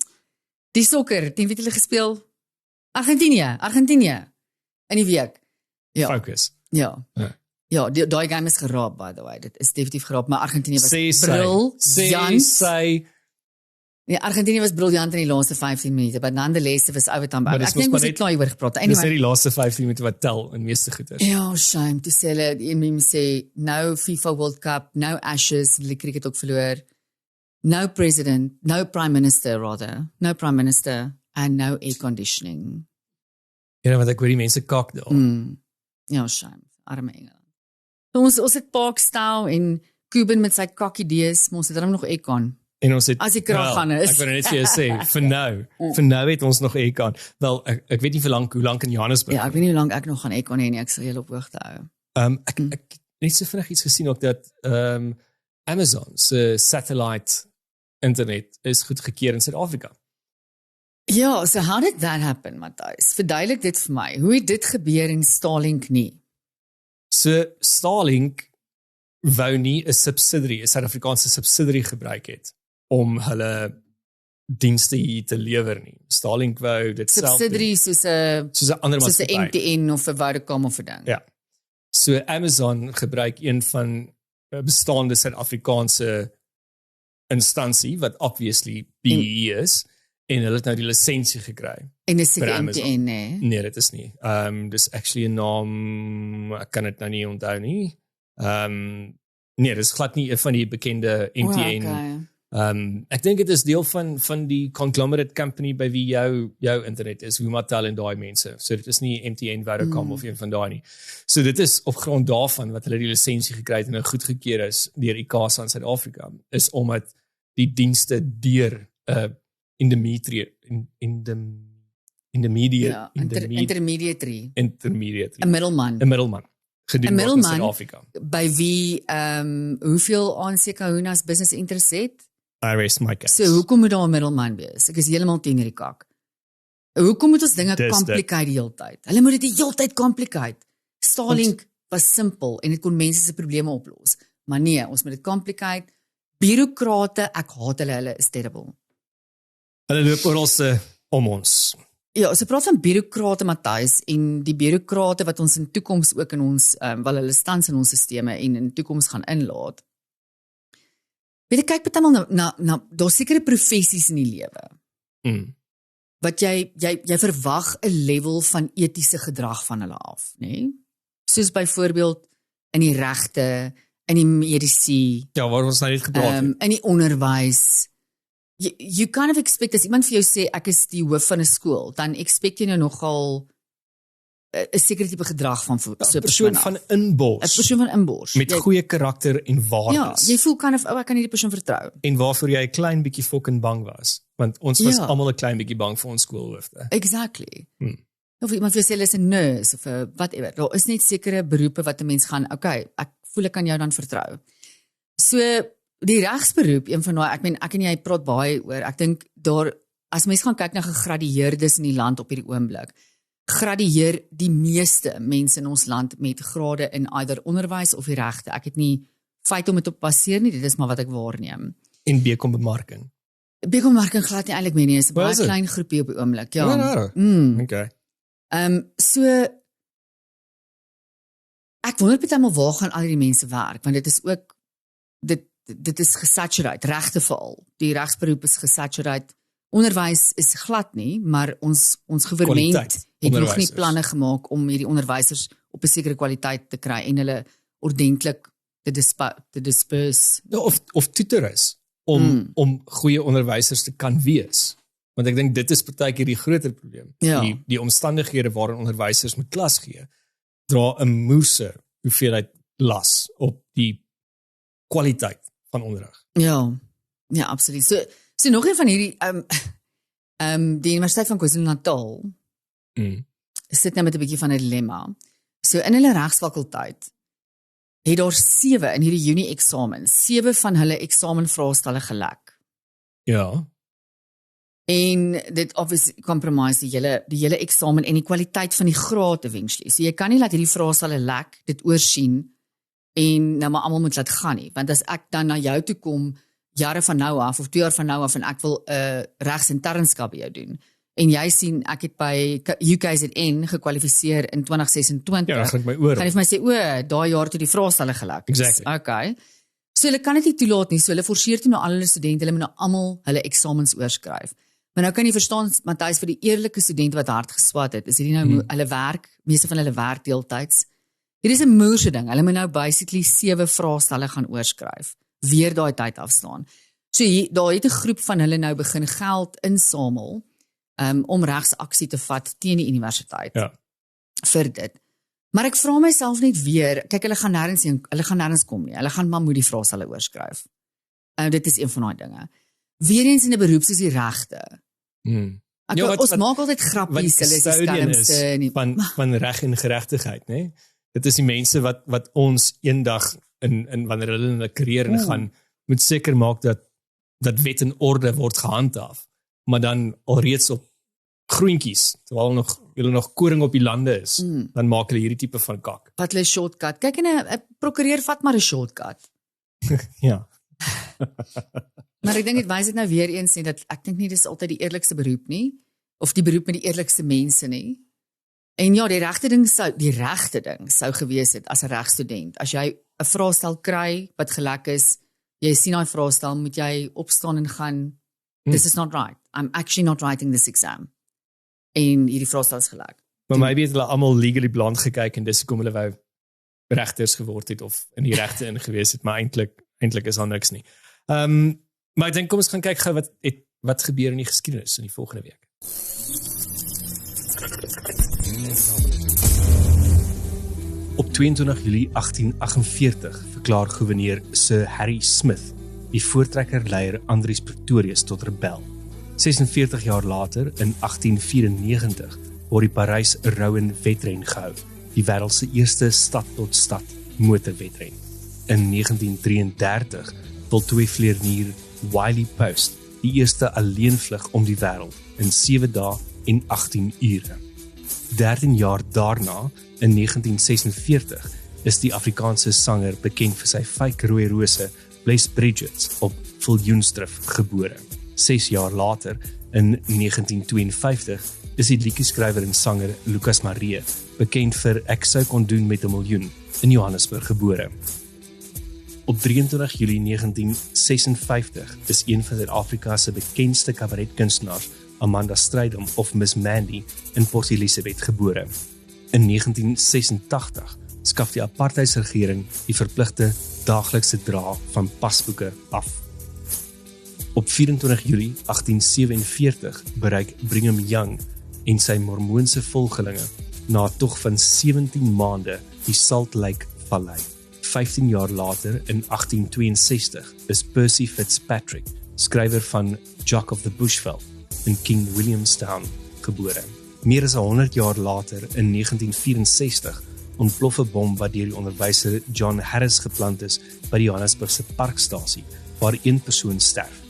Die sokker, teen wie het hulle gespeel? Argentinië. In die week. Ja. Focus. Ja. Ja, daai game is geraap, by the way. Dit is definitief geraap, maar Argentinië was briljant. Ja, Argentinië was briljant in die laaste 15 minute, but nonetheless it was overtime. Ek dink ons het klaar oor gepraat. Anyway, dis net die laaste 15 minute wat tel in meeste goeters. Ja, shame to say hulle, die meme sê no FIFA World Cup, no Ashes, die cricket ook verloor. No president, no prime minister rather, no prime minister and no air conditioning. Ja, want ek hoor die mense kak daar. Ja, shame. Arme Engeland. Ons het Parkstyle en Cuban met sy kak idees, maar ons het nog aircon. En ons het as die krag gaan is. Ek wil net vir jou sê, vir nou het ons nog aircon. Wel, ek weet nie hoe lank in Johannesburg. Ja, ek weet nie hoe lank ek nog gaan aircon hê nie, ek sal julle op hoogte hou. Ek net so vinnig iets gesien ook dat Amazon se satellite internet is goedgekeur in Suid-Afrika. Ja, so how did that happen, Matthys? Verduidelik dit vir my. Hoe het dit gebeur en Starlink nie? So Starlink wou nie 'n Suid-Afrikaanse subsidiary gebruik het om hulle dienste hier te lewer nie. Starlink wou dit self subsidiary soos 'n ander maatskappy. Soos 'n MTN of 'n Vodacom of 'n ding. Ja. So Amazon gebruik een van bestaande Suid-Afrikaanse instansie wat obviously BE is en hulle het nou die lisensie gekry. En dis seker MTN, nee. Nee, dit is nie. Dis actually 'n naam, ek kan dit nou nie onthou nie. Nee, dis glad nie een van die bekende MTN. Ek dink dit is deel van die conglomerate company by wie jou internet is, Vumatel en daai mense. So dit is nie MTN, Vodacom of een van daai nie. So dit is op grond daarvan wat hulle die lisensie gekry het en nou goedgekeur is deur ICASA in Suid-Afrika, is omdat die dienste deur intermediary. 'n middelman. Gedoen word in Suid-Afrika. By wie hoeveel ANC Kahuna's business interests het? I rest my case. So hoekom moet daar 'n middelman wees? Ek is heeltemal teen hierdie kak. Hoekom moet ons dinge complicate die hele tyd? Hulle moet dit die hele tyd complicate. Starlink was simpel en dit kon mense se probleme oplos. Maar nee, ons moet dit complicate. Bureaukrate, ek haat hulle is terrible. Hulle loop oral se om ons. Ja, as jy praat van bureaukrate, Matthys, en die bureaukrate wat ons in toekoms ook in ons, wel hulle tans in ons sisteme en in toekoms gaan inlaat. Weet jy, kyk partymal na daar sekere professies in die lewe. Wat jy verwag 'n level van etiese gedrag van hulle af, nê? Soos byvoorbeeld in die regte, in die mediese, Ja, waar ons nou net gepraat het. in die onderwys. You kind of expect, as iemand vir jou sê, ek is die hoof van 'n skool, dan expect jy nou nogal 'n sekere tipe gedrag van so 'n persoon van inbors. 'n persoon van inbors. Met goeie karakter en Ja, waardes. jy voel kind of, ek kan hierdie persoon vertrou. En waarvoor jy 'n klein bietjie fucking bang was. Want ons was Ja. almal 'n klein bietjie bang vir ons skoolhoofde. Exactly. Of iemand vir jou sê, hulle is 'n nurse, of 'n whatever. Daar is net sekere beroepe wat 'n mens gaan, okay, ek voel ek kan jou dan vertrou. So, die regsberoep, een van daai, ek en jy praat baie oor, ek dink daar, as mens gaan kyk na gegradueerdes in die land op hierdie oomblik, gradueer die meeste mense in ons land met grade in either onderwys of die regte. Ek het nie feit om dit op baseer nie, dit is maar wat ek waarneem. En BCom bemarking. Bemarking glad nie eintlik meer nie, is 'n Waar baie is dit? klein groepie op die oomblik. Ja. Okay. So ek wonder partymal waar gaan al die mense werk, want dit is ook dit is gesaturate, regte veral. Die regsberoep is gesaturate. Onderwys is glad nie, maar ons regering het nog nie planne gemaak om hierdie onderwysers op 'n sekere kwaliteit te kry en hulle ordentlik te disperse. Ja, of tutors om goeie onderwysers te kan wees. Want ek dink dit is partykeer die groter probleem. Ja. Die omstandighede waarin onderwysers moet klas gee, dra 'n moerse hoeveelheid las op die kwaliteit van onderrig. Ja, absoluut. So nog een van hierdie die Universiteit van KwaZulu-Natal sit nou met 'n bietjie van 'n dilemma. So in hulle regsfakulteit het daar 7 in hierdie Junie eksamen, 7 van hulle eksamenvraestelle gelek. Ja. En dit obviously compromise die hele eksamen en die kwaliteit van die graad eventually. So jy kan nie laat hierdie vraestelle lek, dit oorsien en nou maar almal moet laat gaan nie, want as ek dan na jou toe kom jare van nou af of 2 jaar van nou af en ek wil 'n regsinternskap by jou doen en jy sien ek het by UKZN gekwalifiseer in 2026. Ja, dan gaan ek my oor. Kan jy vir my sê, daai jaar toe die vraestelle gelek is. Exactly. Okay. So hulle kan dit nie toelaat nie, so hulle forceer toe nou al hulle studente, hulle moet nou almal hulle eksamens oorskryf. Maar nou kan jy verstaan, Matthys, vir die eerlike studente wat hard geswat het, is hierdie nou hulle werk, meeste van hulle werk deeltyds. Hierdie is 'n moerse ding. Hulle moet nou basically 7 vraestelle gaan oorskryf. Weer daai tyd afstaan. So daar het 'n groep van hulle nou begin geld insamel om regsaksie te vat teen die universiteit. Ja. Vir dit. Maar ek vra myself net weer, kyk hulle gaan nêrens kom nie. Hulle gaan maar moet die vraestelle oorskryf. Dit is een van daai dinge. Weereens in 'n beroep soos die regte. Ons maak altyd grappies, hulle is die skelmste van reg en geregtigheid, né? Dit is die mense wat ons eendag in wanneer hulle in 'n kariere gaan, moet seker maak dat wet en orde word gehandhaaf, maar dan alreeds op groentjies, terwyl hulle nog koring op die lande is, dan maak hulle hierdie tipe van kak. Wat hulle shortcut. Kyk, en 'n prokureur vat maar 'n shortcut. Ja. Maar ek dink dit wys dit nou weer eens nie dat ek dink nie dis altyd die eerlikste beroep nie, of die beroep met die eerlikste mense nie. En ja, die regte ding sou gewees het as 'n regstudent. As jy 'n vraestel kry wat gelek is, jy sien daai vraestel, moet jy opstaan en gaan, this is not right. I'm actually not writing this exam. En hierdie vraestel is gelek. Maar maybe het hulle almal legally blind gekyk en dis hoekom hulle wou regters geword het of in die regte ingewees het, maar eintlik is daar niks nie. Maar ek dink kom ons gaan kyk gou wat gebeur in die geskiedenis in die volgende week. Op 22 Julie 1848 verklaar gouverneur Sir Harry Smith die voortrekkerleier Andries Pretorius tot rebel. 46 jaar later, in 1894, word die Parys-Rouyn wedren gehou, die wêreld se eerste stad-tot-stad motorwedren. In 1933 voltooi vlieënier Wiley Post die eerste alleenvlug om die wêreld in 7 dae en 18 ure. 13 jaar daarna, in 1946, is die Afrikaanse sanger bekend vir sy fake rooi rose Bless Bridget op Viljoenstrif gebore. 6 jaar later, In 1952 is die liedjeskrywer en sanger Lucas Maree, bekend vir Ek sou kon doen met 'n miljoen, in Johannesburg gebore. Op 23 Julie 1956 is een van Suid-Afrika se bekendste kabaretkunstenaars, Amanda Strydom of Miss Mandy, in Port Elizabeth gebore. In 1986 skaf die apartheidsregering die verpligte daaglikse dra van pasboeke af. Op 24 Julie 1847 bereik Brigham Young en sy mormoonse volgelinge na 'n tog van 17 maande die Salt Lake Vallei. 15 jaar later, in 1862, is Percy Fitzpatrick, skrywer van Jock of the Bushveld in King Williamstown, gebore. Meer as 100 jaar later, in 1964, ontplof 'n bom wat deur die onderwyser John Harris geplant is by die Johannesburgse parkstasie, waar een persoon sterf.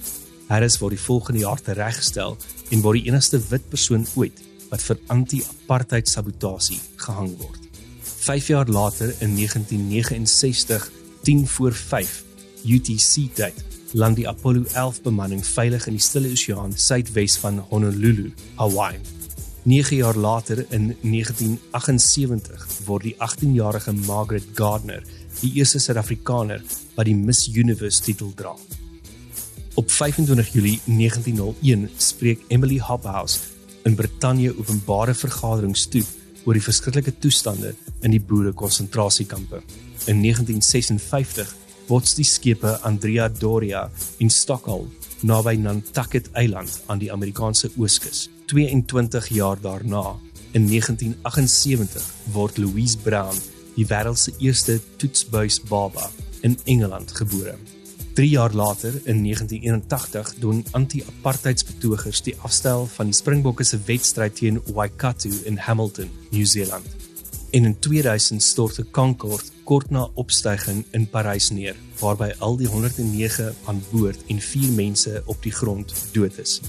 Harris word die volgende jaar tereggestel en word die enigste wit persoon ooit wat vir anti-apartheid sabotasie gehang word. 5 jaar later, in 1969, 10:05 UTC-tyd, land die Apollo 11 bemanning veilig in die Stille Oseaan suidwes van Honolulu, Hawaii. 9 jaar later, in 1978, word die 18-jarige Margaret Gardner die eerste Suid-Afrikaner wat die Miss Universe titel dra. Op 25 Julie 1901 spreek Emily Hobhouse in Brittanje openbare vergaderings toe oor die verskriklike toestande in die boere-konsentrasiekampe. In 1956 bots die skepe Andrea Doria en Stockholm naby Nantucket Eiland aan die Amerikaanse ooskus. 22 jaar daarna, in 1978, word Louise Brown, die wêreld se eerste toetsbuis baba, in Engeland gebore. 3 jaar later, in 1981, doen anti-apartheidsbetogers die afstel van die Springbokke se wedstryd teen Waikato in Hamilton, Nieu-Seeland. En in 2000 stort 'n Concorde kort na opstyging in Parys neer, waarby al die 109 aan boord en 4 mense op die grond dood is.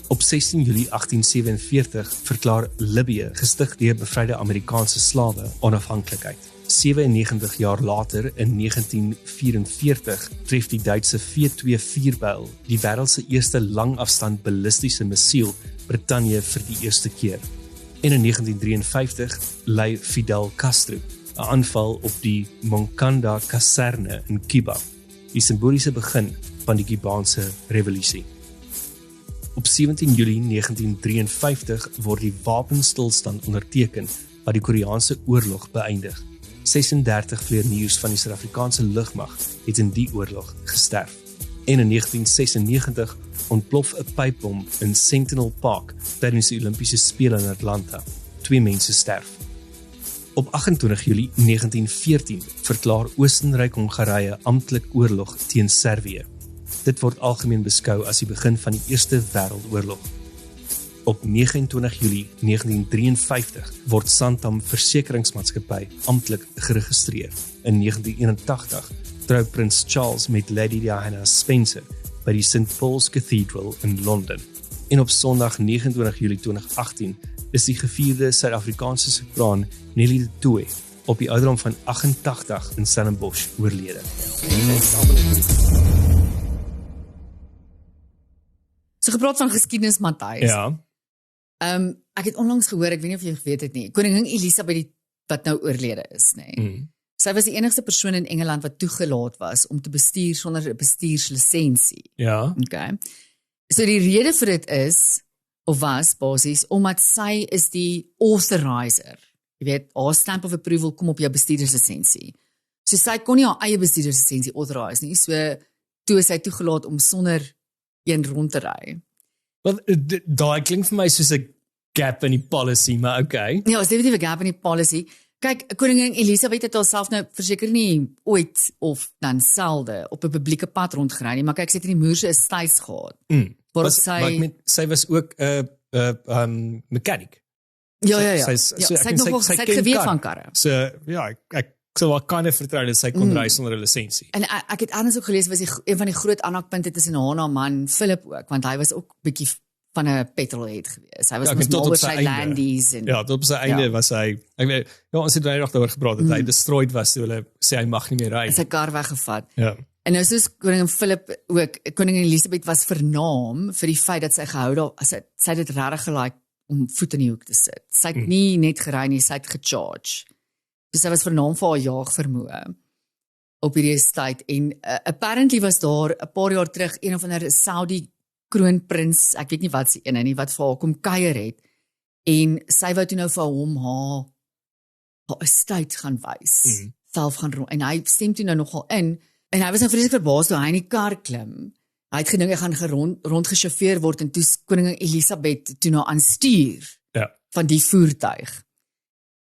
Op 16 Julie 1847 verklaar Libië, gestig deur bevryde Amerikaanse slawe, onafhanklikheid. 97 jaar later, in 1944, tref die Duitse V2 vuurpyl, die wêreld se eerste langafstand ballistiese missiel, Brittanje vir die eerste keer. En in 1953 lei Fidel Castro 'n aanval op die Moncada kaserne in Cuba, die simboliese begin van die Kubaanse revolusie. Op 17 Julie 1953 word die wapenstilstand onderteken wat die Koreaanse oorlog beëindig. 36 vlieëniers van die Suid-Afrikaanse lugmag het in die oorlog gesterf. En in 1996 ontplof 'n pypbom in Sentinel Park tydens die Olimpiese Spele in Atlanta. 2 mense sterf. Op 28 Julie 1914 verklaar Oostenryk-Hongarye amptelik oorlog teen Servië. Dit word algemeen beskou as die begin van die Eerste Wêreldoorlog. Op 29 Julie 1953 word Santam Versekeringsmaatskappy amptelik geregistreer. In 1981 trou Prins Charles met Lady Diana Spencer by die St. Paul's Cathedral in Londen. En op Sondag 29 Julie 2018 is die gevierde Suid-Afrikaanse sopraan Nelly de Tooy op die ouderdom van 88 in Stellenbosch oorlede. So gepraat van geskiedenis, Matthys. Ja. Ek het onlangs gehoor, ek weet nie of jy geweet het nie, Koningin Elisabeth wat nou oorlede is, nee. Sy was die enigste persoon in Engeland wat toegelaat was om te bestuur sonder 'n bestuurslisensie. Ja. Okay. So die rede vir dit is, of was basies, omdat sy is die authorizer. Jy weet, haar stamp of approval kom op jou bestuurderslisensie. So sy kon nie haar eie bestuurderslisensie authorize nie, so toe is sy toegelaat om sonder een rond te ry. Wel, daai klink vir my soos 'n gap in die policy, maar okay. Ja, is definitief 'n gap in die policy. Kyk, Koningin Elisabeth het haarself nou verseker nie ooit of dan selde op 'n publieke pad rondgery nie, maar kyk, sy het in die moerse 'n stuis gehad. Maar sy was ook 'n mechanic. Ja. Sy het geweet van karre. So ja, ek sou wel kan vertrou dat sy kon ry sonder 'n lisensie. En ek het anders ook gelees, was een van die groot aanhakpunte tussen haar en haar man Philip ook, want hy was ook bietjie van 'n petrolhead gewees. Hy was mos mal oor sy landies en ja, tot op sy einde was hy, ek weet, ja, ons het baie nog daaroor gepraat dat hy destroyed was toe hulle sê hy mag nie meer ry. Sy kar weggevat. Ja. En nou soos koningin Philip ook, koningin Elizabeth was vernaam vir die feit dat sy gehou daar, sy het dit regtig gelike om voet in die hoek te sit. Sy het nie net gery nie, sy het gecharge. Dus sy was vernaam vir haar jaagvermoë op hierdie estate en apparently was daar 'n paar jaar terug een of ander Saudi kroonprins, ek weet nie wat se ene nie, wat vir haar kom kuier het en sy wou toe nou vir hom haar estate gaan wys, self gaan rond, en hy stem toe nou nogal in, en hy was nou vreeslik verbaas toe hy in die kar klim. Hy het gedink hy gaan rondgesjouffeer word en toe koningin Elizabeth toe nou aan stuur van die voertuig.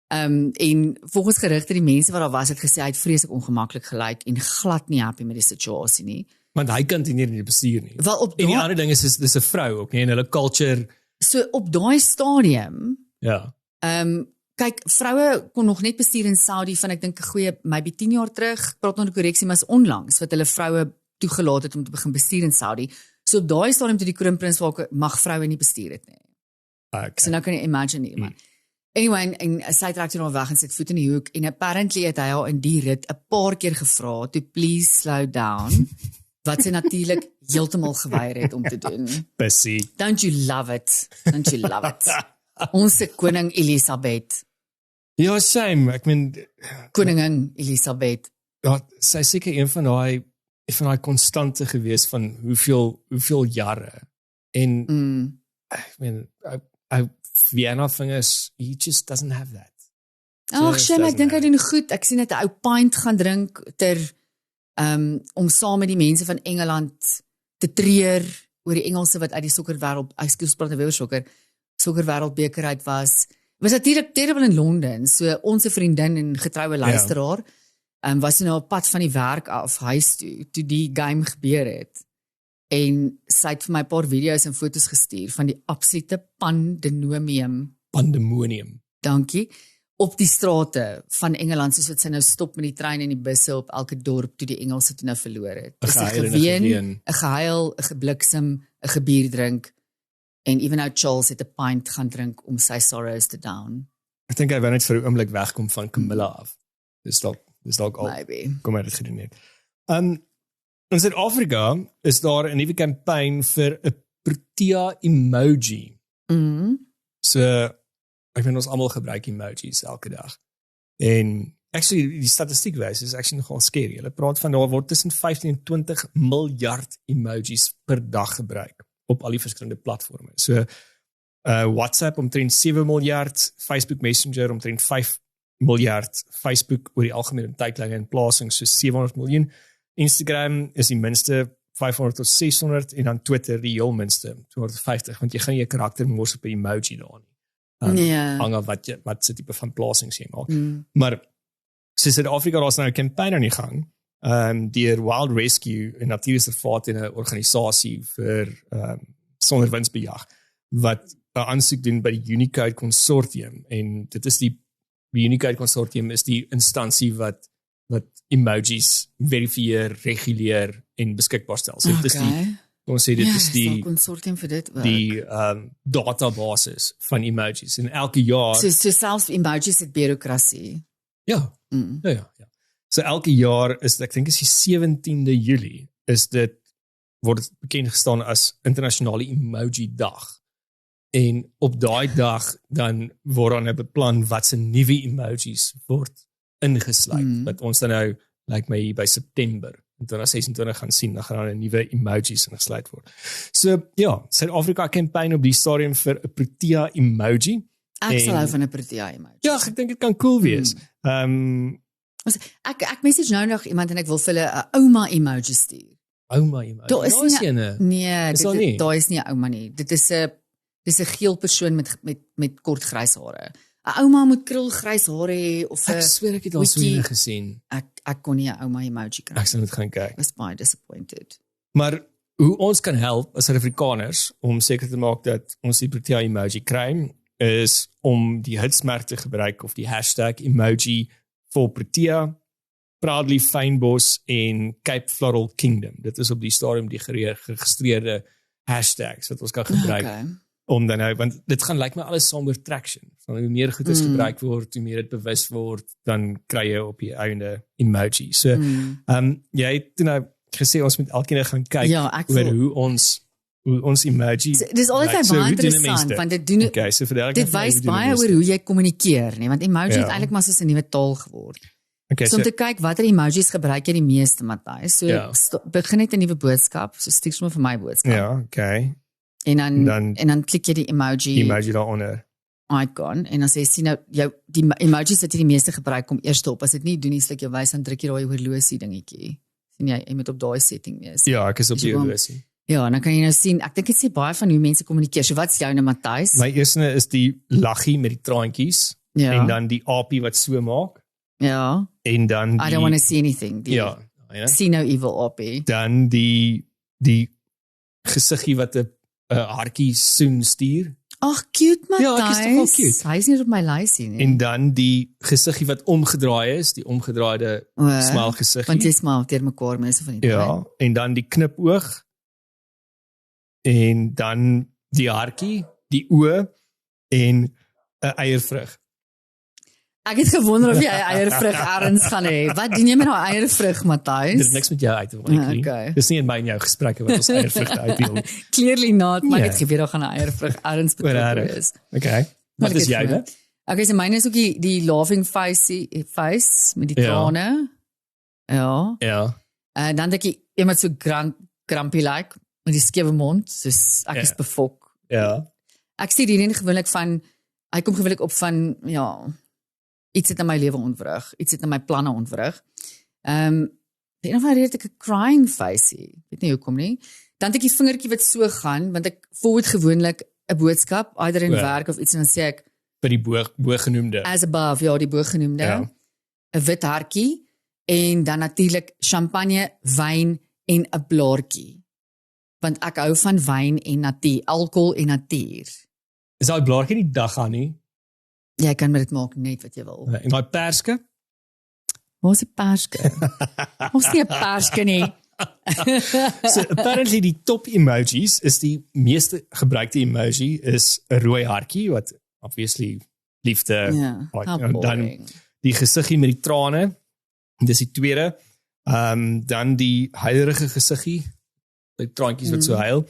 En volgens gerugte die mense wat daar was het gesê hy het vreeslik ongemaklik gelyk en glad nie happy met die situasie nie. Want hy kan nie die bestuur nie. Wel op en die ander ding is dis 'n vrou ook nie en hulle culture. So op daai stadium. Ja. Kyk, vroue kon nog net bestuur in Saudi van ek dink 'n goeie maybe 10 jaar terug. Praat nou die korreksie, maar is onlangs wat hulle vroue toegelaat het om te begin bestuur in Saudi. So op daai stadium toe die kroonprins mag vroue nie bestuur het nie. Okay. So nou kan jy imagine nie, man. Anyway, en sy trek toe nou weg en sit voet in die hoek en apparently het hy haar in die rit 'n paar keer gevra to please slow down, wat sy natuurlik heeltemal geweier het om te doen. Bessie. Don't you love it? Don't you love it? Ons koning Elizabeth. Ja, same. Ek meen koningin Elizabeth. Ja, sy is seker een van daai konstante gewees van hoeveel jare. En ek meen Vienna vingers, he just doesn't have that. Ag, Shem, ek dink hy doen goed. Ek sien dat 'n ou pint gaan drink om saam met die mense van Engeland te treur oor die Engelse wat uit die sokkerwêreld, ekskuus, praat oor sokkerwêreldbeker uit was. Was natuurlik terrible in Londen. So ons vriendin en getroue luisteraar was nou op pad van die werk af huis toe die game gebeur het. En sy het vir my 'n paar video's en foto's gestuur van die absolute pandemonium. Dankie. Op die strate van Engeland, soos wat sy nou stop met die trein en die busse op elke dorp toe die Engelse toe nou verloor het. Dis 'n geween, 'n gehuil, 'n gebliksem, 'n gebier drink. En even nou Charles het 'n pint gaan drink om sy sorrows te down. Ek dink hy wou net vir 'n oomblik wegkom van Camilla af. Dis dalk al. Maybe. Kom uit dit gedoen het. In Suid-Afrika is daar 'n nuwe kampanje vir 'n Protea emoji. So ek weet ons almal gebruik emojis elke dag. En actually die statistiek wys is actually nogal scary. Hulle praat van daar word tussen 15 en 20 miljard emojis per dag gebruik op al die verskillende platforms. So WhatsApp omtrent 7 miljard, Facebook Messenger omtrent 5 miljard, Facebook oor die algemene tydlyne en plasings so 700 miljoen. Instagram is die minste 500 tot 600 en dan Twitter die heel minste 250, want jy gaan nie 'n karakter mors op 'n emoji daar nie. Hang af wat se tipe van plasings jy maak. Maar so Suid-Afrika daar's nou 'n kampanje aan die gang. Deur Wild Rescue en natuurreservaat en 'n organisasie vir sonder winsbejag wat 'n aansoek doen by die Unicode Consortium en dit is die Unicode Consortium is die instansie wat emojis verifieer, reguleer en beskikbaar stel. So dit is dit is die konsortium vir dit ook. Die databasis van emojis en elke jaar so selfs emojis het bureaukrasie. Ja. So elke jaar is ek dink is die 17de Julie word dit bekend gestaan as internasionale emoji dag. En op daai dag dan word dan beplan wat se nuwe emojis word ingesluit. Wat ons dan nou my by September 2026 gaan sien, dan gaan daar 'n nuwe emojis ingesluit word. So ja, Suid-Afrika kampanje op die stadium vir 'n Protea emoji. Ek sal hou van 'n Protea emoji. Ja, ek dink dit kan cool wees. Ek message nou nog iemand en ek wil vir hulle 'n ouma emoji stuur. Ouma emoji. Daar is nie, daar is nie 'n ouma nie. Dit is 'n geel persoon met kort grys hare. 'n Ouma moet krulgrys hare hê of 'n Ek sweer ek het al so eene gesien. Ek kon nie 'n ouma emoji kry. Ek sal dit gaan kyk. I was baie disappointed. Maar hoe ons kan help as Suid-Afrikaners om seker te maak dat ons die Protea emoji kry, is om die hitsmerk te gebruik of die hashtag emoji vir Protea, Proudly Fynbos en Cape Floral Kingdom. Dit is op die stadium die geregistreerde hashtags wat ons kan gebruik. Om dan nou, want dit gaan my alles saam oor traction. So, hoe meer goed is gebruik word, hoe meer dit bewus word, dan kry jy op die einde emoji. So, jy het nou gesê ons moet elkeen gaan kyk Ja, ek oor voel- hoe ons emoji. Dis altyd baie interessant want dit doen Okay, so verduidelik dit net vir my, wys hoe doen baie mense oor dit? hoe jy kommunikeer, nee, want emoji Ja. het eintlik maar soos 'n nuwe taal geword. Okay, So om te kyk watter emojis gebruik jy die meeste, Matthys. So Ja. begin net 'n nuwe boodskap, so stuur sommer vir my boodskap. ja, okay. En dan Dan- en dan klik jy die emoji Emoji daaronder. icon en dan sê sien nou jou die emojis wat jy die meeste gebruik kom eers op. As dit nie doen nie, slik jy wys dan druk jy daai horlosie dingetjie. Sien jy moet op daai setting wees. Ja, ek is op As jy die wil- horlosie. Ja, dan kan jy nou sien, ek dink dit sê baie van hoe mense kommunikeer. So wat's jou nou, Matthys? My eerste is die laggie met die traantjies Ja. en dan die apie wat so maak Ja. en dan I don't die want to see anything. Die, ja, ja. See no evil Oppie. Dan die gesiggie wat 'n hartjie soen stuur Ag, cute Matthys. Ja, ek is toch wel cute. Hy is nie op my lysie nie. en dan die gesiggie wat omgedraai is, die omgedraaide smile gesiggie. Want jy smaak teer mekaar mense van die Ja, en dan die knipoog en dan die hartjie, die oë en 'n eiervrug. Ek het gewonder of jy 'n eiervrug erns gaan hê. Wat doen jy met daai eiervrug, Matthys? Dit is niks met jou uit te wil. Okay. Dis nie in my en jou gesprekke wat ons eiervrugte uitdeel. Clearly not, maar Nee. dit gebeur daar gaan 'n eiervrug erns betrokke Rarig. wees. Okay. Wat is joune? Okay, so myne is ook die laughing face met die Ja. trane. Ja. Ja. En dan dink ek iemand so grumpy like met die skewe mond, soos ek Ja. is befok. Ja. Ek sê hierdie gewoonlik van hy kom gewoonlik op van ja, iets het in my lewe ontwrig, iets het in my planne ontwrig. Die een of ander rede het ek 'n crying face hier. Weet nie hoekom nie. Dan het ek die vingertjie wat so gaan, want ek forward gewoonlik 'n boodskap, either in Ja. werk of iets en dan sê ek By die bogenoemde. as above, ja, die bogenoemde. Ja. 'n wit hartjie en dan natuurlik champagne, wyn en 'n blaartjie. Want ek hou van wyn en natuur, alkohol en natuur. Is daai blaartjie nie dag aan nie? Jy kan met dit maak net wat jy wil. En daai perske? Waar is die perske? Ons nie 'n perske nie. So apparently die top emojis is die meeste gebruikte emoji is 'n rooi hartjie wat obviously liefde Ja, like, how en dan boring. die gesiggie met die trane. Dis die tweede. Dan die huilerige gesiggie, die traantjies wat so huil.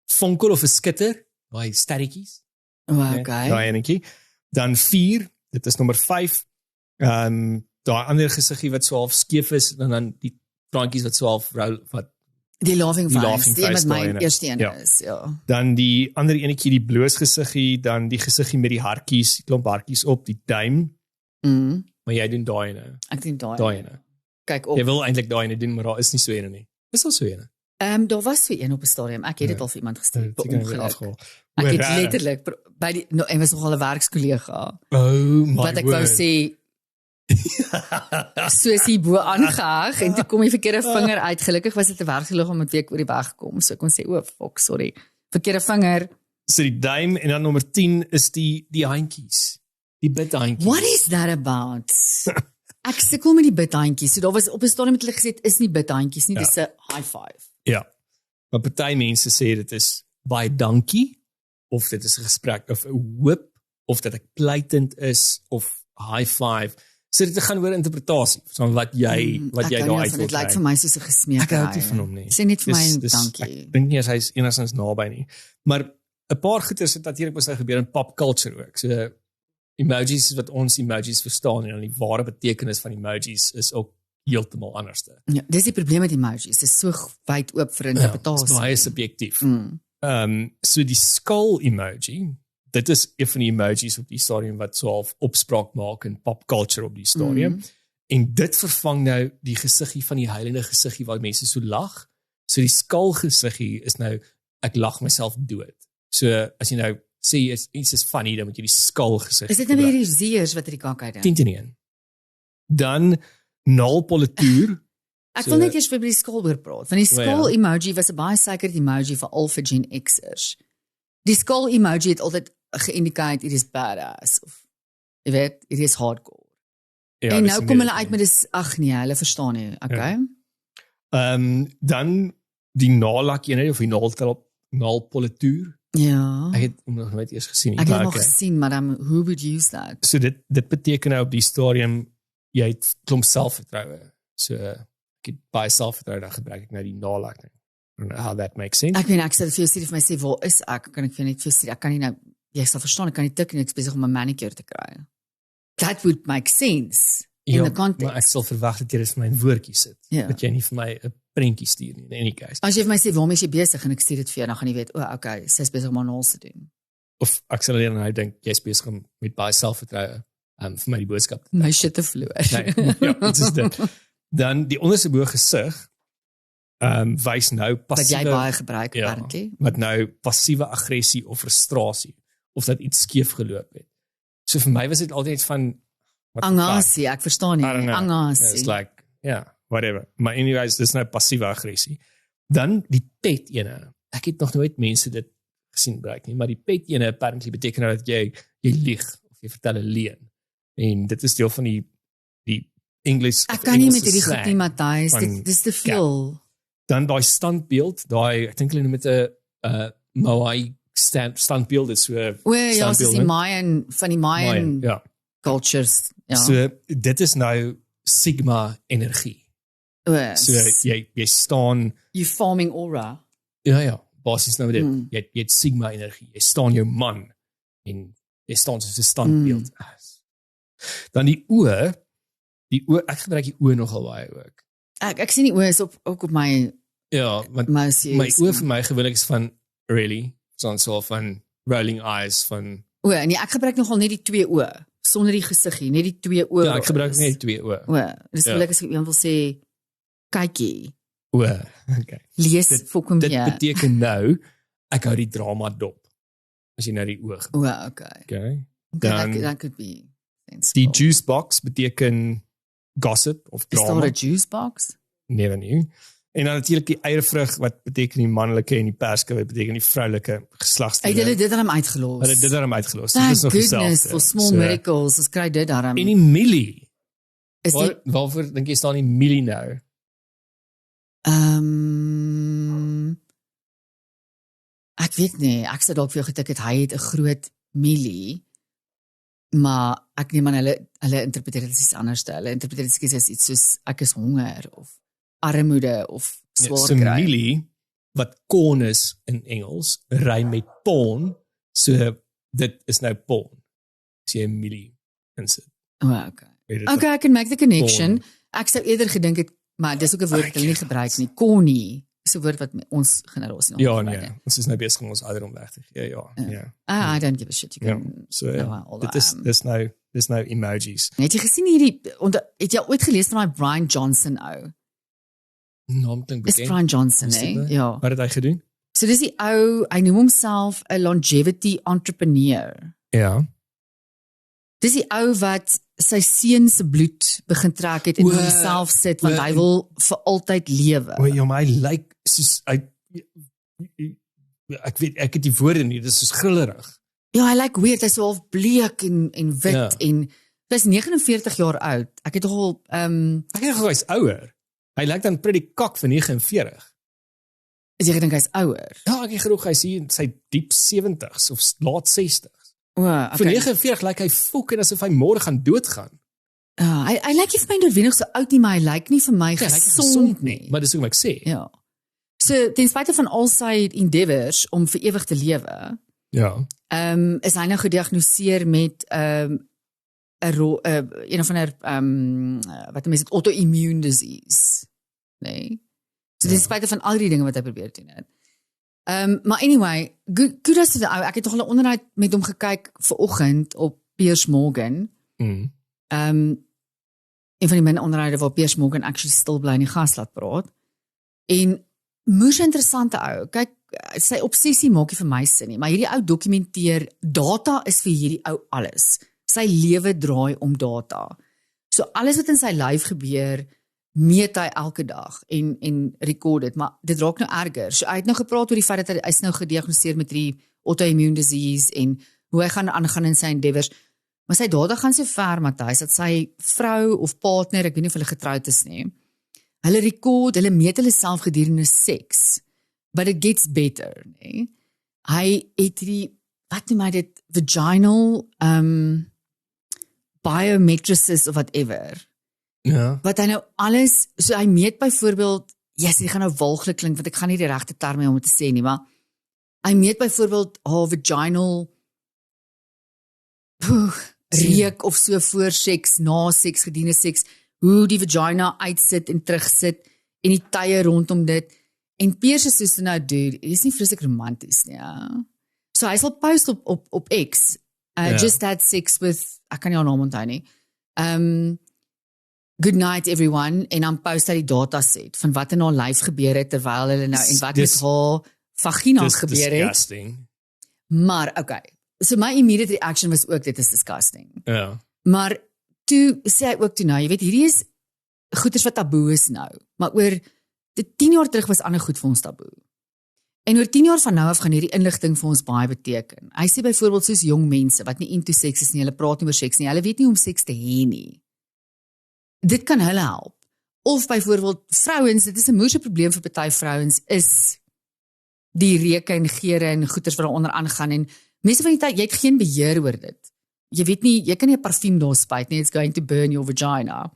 Vonkel of 'n skitter, daai sterretjies. Oh, okay. Daai enetjie. Dan 4, dit is nommer 5. Daai ander gesiggie wat so half skeef is en dan die traantjies wat so half rou wat Die laughing Die face, laughing die een face, wat daai my ene. eerste een Ja. is, ja. dan die ander enetjie die bloosgesiggie, dan die gesiggie met die hartjies, die klomp hartjies op, die duim, Mm, maar jy doen daai ene. ek dink daai. Daai ene. Kyk op. Jy wil eintlik daai ene doen, maar daar is nie so ene nie. Is daar so ene? Daar was so een op 'n stadium. Ek het dit Ja. al vir iemand gestuur. Dit Per het ek nou weer ongeluk. afgehaal. Ek O, het rarig. letterlik by die en was nogal 'n werkskollega Oh my wat ek wou sê soos hier bo aangeheg en toe kom die verkeerde vinger uit. Gelukkig was dit 'n werkskollega om met wie ek oor die weg gekom. So ek kon sê, "O, fuck, sorry. Verkeerde vinger." So die duim en dan nommer 10 is die handjies. Die bithandjies. What is that about? Ek sukkel met die bithandjies. So daar was op 'n stadium het hulle gesê is nie bithandjies nie, Ja. dis 'n high five. Ja. Maar party mense sê dit is baie dankie of dit is 'n gesprek of 'n hoop of dat ek pleitend is of high five. So dit gaan oor interpretasie van wat jy Ek hou daar nie uit van wil dit lyk kry. vir my soos 'n gesmeek. Ek hou nie van hom nie. Sê net vir my Dis- dankie. Ek dink nie as hy's enigstens naby nie. Maar 'n paar goeters het natuurlik mos nou gebeur in pop culture ook. So emojis is wat ons emojis verstaan en dan die ware betekenis van emojis is ook heeltemal anderste. Ja, dis die probleem met emojis. Dit is so wyd oop vir Dit interpretasie. is baie subjektief. Mm. So die skull emoji, dit is een van die emojis op die stadium wat so half opspraak maak in pop culture op die stadium. En dit vervang nou die gesiggie van die huilende gesiggie waar mense so lag. So die skull gesiggie is nou ek lag myself dood. So as jy nou sê iets is funny, dan moet jy die skull gesiggie. Is dit nou weer die seers wat uit die kak uit? 10-1. Dan null polituur. Ek So- wil net eers vir die skaal oor praat. Want die skaal ja. emoji was 'n baie sacred emoji vir al vir Gen Xers. Die skaal emoji het altyd geïndikeer it is badass of jy weet, it is hardcore. Ja, en dis nou nie kom dit hulle uit nie. met dis ag nee, hulle verstaan nie. Okay. Dan die nalak eenheid of die null polituur. Ja. Ek het hom nog nooit eers gesien nie. Ek het maar hom al okay. gesien, maar dan who would use that? So dit beteken nou op die stadium jy het klomp selfvertroue. So ek het baie selfvertroue, dan gebruik ek nou die nalatiging. I don't know how that makes sense. Ek weet ek sê vir jou sê vir my sê waar is ek? Kan ek vir net vir jou sê ek kan nie nou jy sal verstaan ek kan nie tik en ek is besig om 'n manicure te kry. That would make sense in the context. Maar ek sal verwag dat jy dit vir my in woordjies sit. Ja. Dat jy nie vir my 'n prentjie stuur nie in any case. As jy vir my sê waarmee is jy besig en ek stuur dit vir jou dan gaan jy weet okay, sy is besig om haar naels te doen. Of ek sal alleen nou dink jy's besig om met baie selfvertroue vir my die boodskap te My shit te verloor. Nee, ja, dit is dit. Dan die onderste bo gesig wys nou Wat passiewe jy baie gebruik ja, apparently. wat nou passiewe aggressie of frustrasie of dat iets skeef geloop het. So vir my was dit altyd van Angasie, ek verstaan nie. Angasie. It's like, yeah, whatever. Maar anyways, dis nou passiewe aggressie. Dan die pet ene. Ek het nog nooit mense dit gesien gebruik nie, maar die pet ene apparently beteken dat jy lieg of jy vertel 'n leuen. En dit is deel van die English. Ek kan nie met hierdie goed nie, Matthys. Dit is te veel. Ja. Dan daai standbeeld, ek dink hulle noem dit 'n Moai standbeeld, dit so ja, soos die Mayan van die Mayan ja. cultures. Ja. So dit is nou sigma energie. So jy staan you forming aura. Ja, basies nou dit. Jy het sigma energie. Jy staan jou man en jy staan soos 'n standbeeld. Dan die oë, ek gebruik die oë nogal baie ook. Ek sien die oë is ook op my want my oë vir my gewoonlik is van really, so van rolling eyes van nee, ek gebruik nogal net die twee oë sonder die gesiggie, net die twee oë. Ja, ek gebruik net die twee oë. Dis wil ek as ek iemand wil sê kykie. Okay. Lees volkom dit beteken nou ek hou die drama dop. As jy nou die oë gebruik. Okay. Dan could be sensible. Die juice box beteken gossip of drama. Is daar 'n juice box? Never knew. En dan natuurlik die eiervrug wat beteken die manlike en die perske wat beteken die vroulike geslagsdele. Hulle het dit daarom uitgelos. Hulle het dit daarom uitgelos. Dit is nog goodness for small miracles. Ons kry dit daarom. En die mielie. Is die waarvoor dink jy staan die mielie nou? Ek weet nie. Ek sê dalk vir jou getik het hy het 'n groot mielie. Maar ek neem aan hulle interpreteer dit iets anders. Hulle interpreteer dit as iets soos ek is honger of armoede of swaar kry. So mielie wat corn is in Engels, ry met pawn, so dit is nou pawn. As jy 'n mielie insit. Okay, I can make the connection. Pawn. Ek sou eerder gedink het, maar dis ook 'n woord wat hulle nie gebruik nie. Connie, is 'n woord wat ons generasie nog gebruik. Ja, nee, ons is nou besig om ons ouderdom weg te gee. Ja. I don't give a shit. You can. Dis nou emojis. Het jy gesien het jy ooit gelees van daai Brian Johnson ou? Naam klink bekend. Is Brian Johnson, ja. Wat het hy gedoen? So dis die ou, hy noem homself 'n longevity entrepreneur. Ja. Dis die ou wat sy seun se bloed begin trek het en homself sit want hy wil vir altyd lewe. Ja, maar hy lyk soos ek weet ek het die woorde nie, dis soos grillerig. Ja, hy lyk weird, hy's so half bleek en wit en hy's 49 jaar oud. Ek het nogal ek dink hy's ouer. Hy lyk dan pretty kak vir 49. Is jy gedink hy's ouer? Ja, ek het gedoog hy's hier in sy diep 70s of laat 60s. Okay. Vir 49 lyk hy fucking asof hy môre gaan doodgaan. Hy lyk nie vir my noodwendig so oud nie, maar hy lyk nie vir my gesond nie. Maar dis hoe ek sê. Ja. So ten spyte van al sy endeavors om vir ewig te lewe, is hy nou gediagnoseer met een of ander wat mense auto-immune disease. Nee. So ten spyte van al die dinge wat hy probeer doen het. Maar anyway, kudos to the ou. Ek het nog 'n onderhoud met hom gekyk vanoggend op Piers Morgan. Een van die min onderhoude waar Piers Morgan actually stil bly en die gas laat praat. En moes interessante ou. Kyk, sy obsessie maak nie vir my sin nie, maar hierdie ou dokumenteer data is vir hierdie ou alles. Sy lewe draai om data. So alles wat in sy lyf gebeur, meet hy elke dag en rekord dit, maar dit raak nou erger. So hy het nou gepraat oor die feit dat hy is nou gediagnoseer met die auto-immune disease en hoe hy gaan aangaan in sy endeavors. Maar sy data gaan so ver, Matthys, dat sy vrou of partner, ek weet nie of hulle getroud is nie, hulle rekord, hulle meet hulle self gedurende seks, but it gets better, nie? Hy het die, wat noem hy dit, vaginal biometrics of whatever. Ja. Wat hy nou alles, so hy meet byvoorbeeld, dit gaan nou walglik klink, want ek gaan nie die regte terme om dit te sê nie, maar hy meet byvoorbeeld haar vaginal reuk of so voor seks, na seks, gedurende seks, hoe die vagina uitsit en terugsit, en die tye rondom dit, en Piers is soos nou, dude, is nie vreeslik romanties nie, ja. So hy sal post op X, just had sex with, ek kan nie haar naam onthou nie, good night everyone, en dan post hy die dataset, van wat in haar lyf gebeur het, terwyl hulle nou, en wat met haar vagina gebeur het. Disgusting. Maar, okay, so my immediate reaction was ook, dit is disgusting. Ja. Maar, toe sê hy ook toe nou, jy weet, hierdie is goeders wat taboe is nou, maar oor, 10 jaar terug was ander goed vir ons taboe. En oor 10 jaar van nou af gaan hierdie inligting vir ons baie beteken. Hy sê byvoorbeeld soos jong mense, wat nie into seks is nie, hulle praat nie oor seks nie, hulle weet nie om seks te hê nie. Dit kan hulle help. Of byvoorbeeld vrouens, dit is 'n moeëse probleem vir party vrouens, is die reuke en geure en goeters wat daaronder aangaan, en meeste van die tyd, jy het geen beheer oor dit. Jy weet nie, jy kan nie 'n parfuum daar spuit nie, it's going to burn your vagina.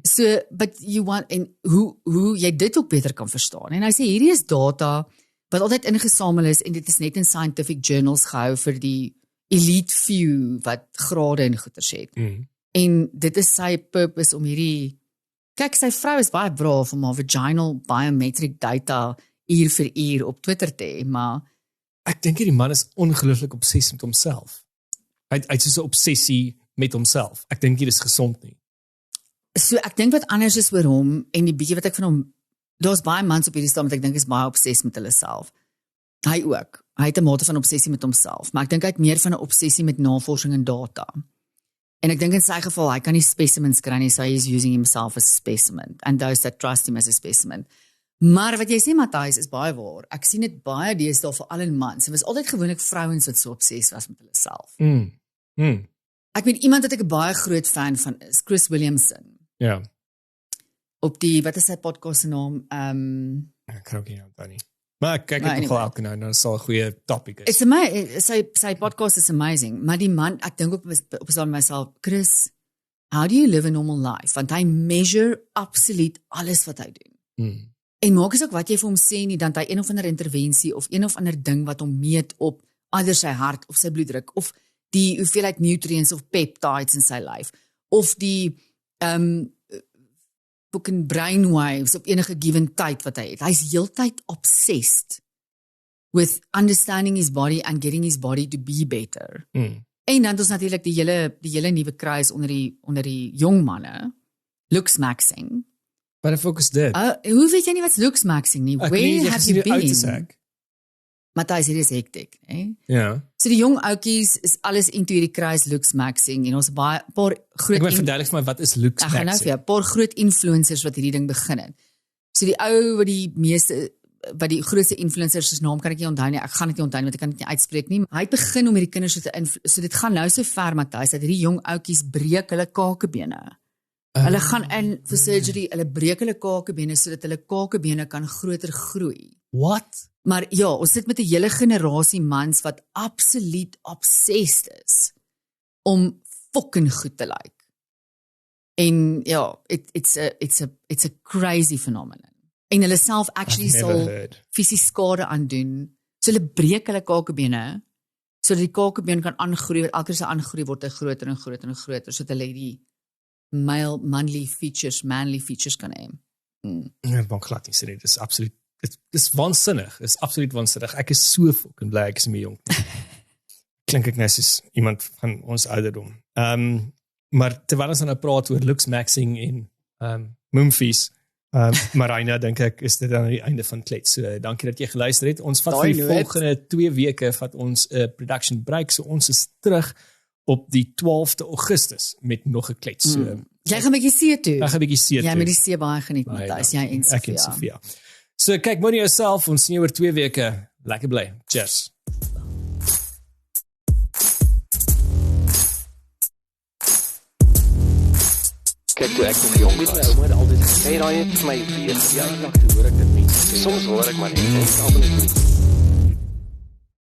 So, but you want, en hoe jy dit ook beter kan verstaan. En hy sê, hierdie is data wat altyd ingesamel is, en dit is net in scientific journals gehou vir die elite few wat grade en goeters het. En dit is sy purpose om hierdie, kyk, sy vrou is baie braaf om haar vaginal biometric data uur vir uur op Twitter te hê, maar ek dink hierdie man is ongelooflik obsessief met homself. Hy het so 'n obsessie met homself. Ek dink dit is gesond nie. So ek dink wat anders is oor hom, en die bietjie wat ek van hom, daar's baie mans op hierdie staan wat ek dink is baie obsessief met hulle self. Hy ook. Hy het 'n mate van obsessie met homself, maar ek dink hy het meer van 'n obsessie met navorsing en data. En ek dink in sy geval, hy kan nie specimens kry nie, so he is using himself as a specimen, and those that trust him as a specimen. Maar wat jy sê, Matthys, is baie waar. Ek sien dit baie deesdae vir al in mans. Dit was altyd gewoonlik vrouens wat so obsessief was met hulle self. Ek weet iemand wat ek 'n baie groot fan van is, Chris Williamson. Ja. Op die, wat is sy podcast se naam? Ek kan ook nie onthou nie. Maar ek kyk dit nogal elke nou, dan sal 'n goeie topic is. It's amazing. Sy podcast is amazing. Maar die man, ek dink op myself, Chris, how do you live a normal life? Want hy measure absoluut alles wat hy doen. En maak is ook wat jy vir hom sê nie, dan hy een of ander intervensie of een of ander ding wat hom meet op either sy hart of sy bloeddruk of die hoeveelheid nutrients of peptides in sy lyf of die fucking brainwaves op enige given tyd wat hy het. Hy's heeltyd obsessed with understanding his body and getting his body to be better. En dan is natuurlik die hele nuwe kruis onder die jong manne, looks maxing. Maar focus dit. Hoe weet jy nie wat looks maxing nie? Where have you been? Matthys, dit is hektiek, hè? Ja. So die jong ouetjies is alles into hierdie kruis looks maxing en ons paar groot Ek moet verduidelik vir my wat is looks maxing. Ek gaan nou vir jou 'n paar groot influencers wat hierdie ding begin het. So die ou wat die grootste influencers se naam kan ek nie onthou nie. Ek gaan dit nie onthou nie want ek kan dit nie uitspreek nie. Hy het begin om hierdie kinders so dit gaan nou so ver, Matthys, dat hierdie jong ouetjies breek hulle kakebene. Hulle gaan in vir surgery, hulle breek hulle kakebene sodat hulle kakebene kan groter groei. What? Maar ja, ons sit met 'n hele generasie mans wat absoluut obsessed is om fucking goed te lyk. En ja, it's a crazy phenomenon. En hulle self actually sal fisies skade aandoen. So hulle breek hulle kakebene sodat die kakebeen kan aangroei, elke keer as hy aangroei word hy groter en groter en groter sodat hulle die manly features kan hê. Ja, maar glad nie, dit is absoluut, dit is waansinnig, dit is absoluut waansinnig. Ek is so fucking bly ek is meer jong. Klink ek nou soos iemand van ons ouderdom. Maar terwyl ons nou praat oor looks maxing en moomfies, Marina, dink ek, is dit aan die einde van klets. So, dankie dat jy geluister het. Ons vat vir die volgende 2 weke vat ons 'n production break, so ons is terug op die 12de Augustus met nog 'n klets. So, jy gaan 'n bietjie see toe. Ek gaan 'n bietjie see toe. Jy moet die see baie geniet, Matthys, jy en Sofia. Ek en Sofia. So kyk mooi na jouself, ons sien jou oor 2 weke. Lekker bly. Cheers. Kyk toe ek nog jong was, my ouma het altyd gesê, raai het vir my 4 jaar lank hoor ek dit mense sê. Soms hoor ek maar net, dit is almal nie.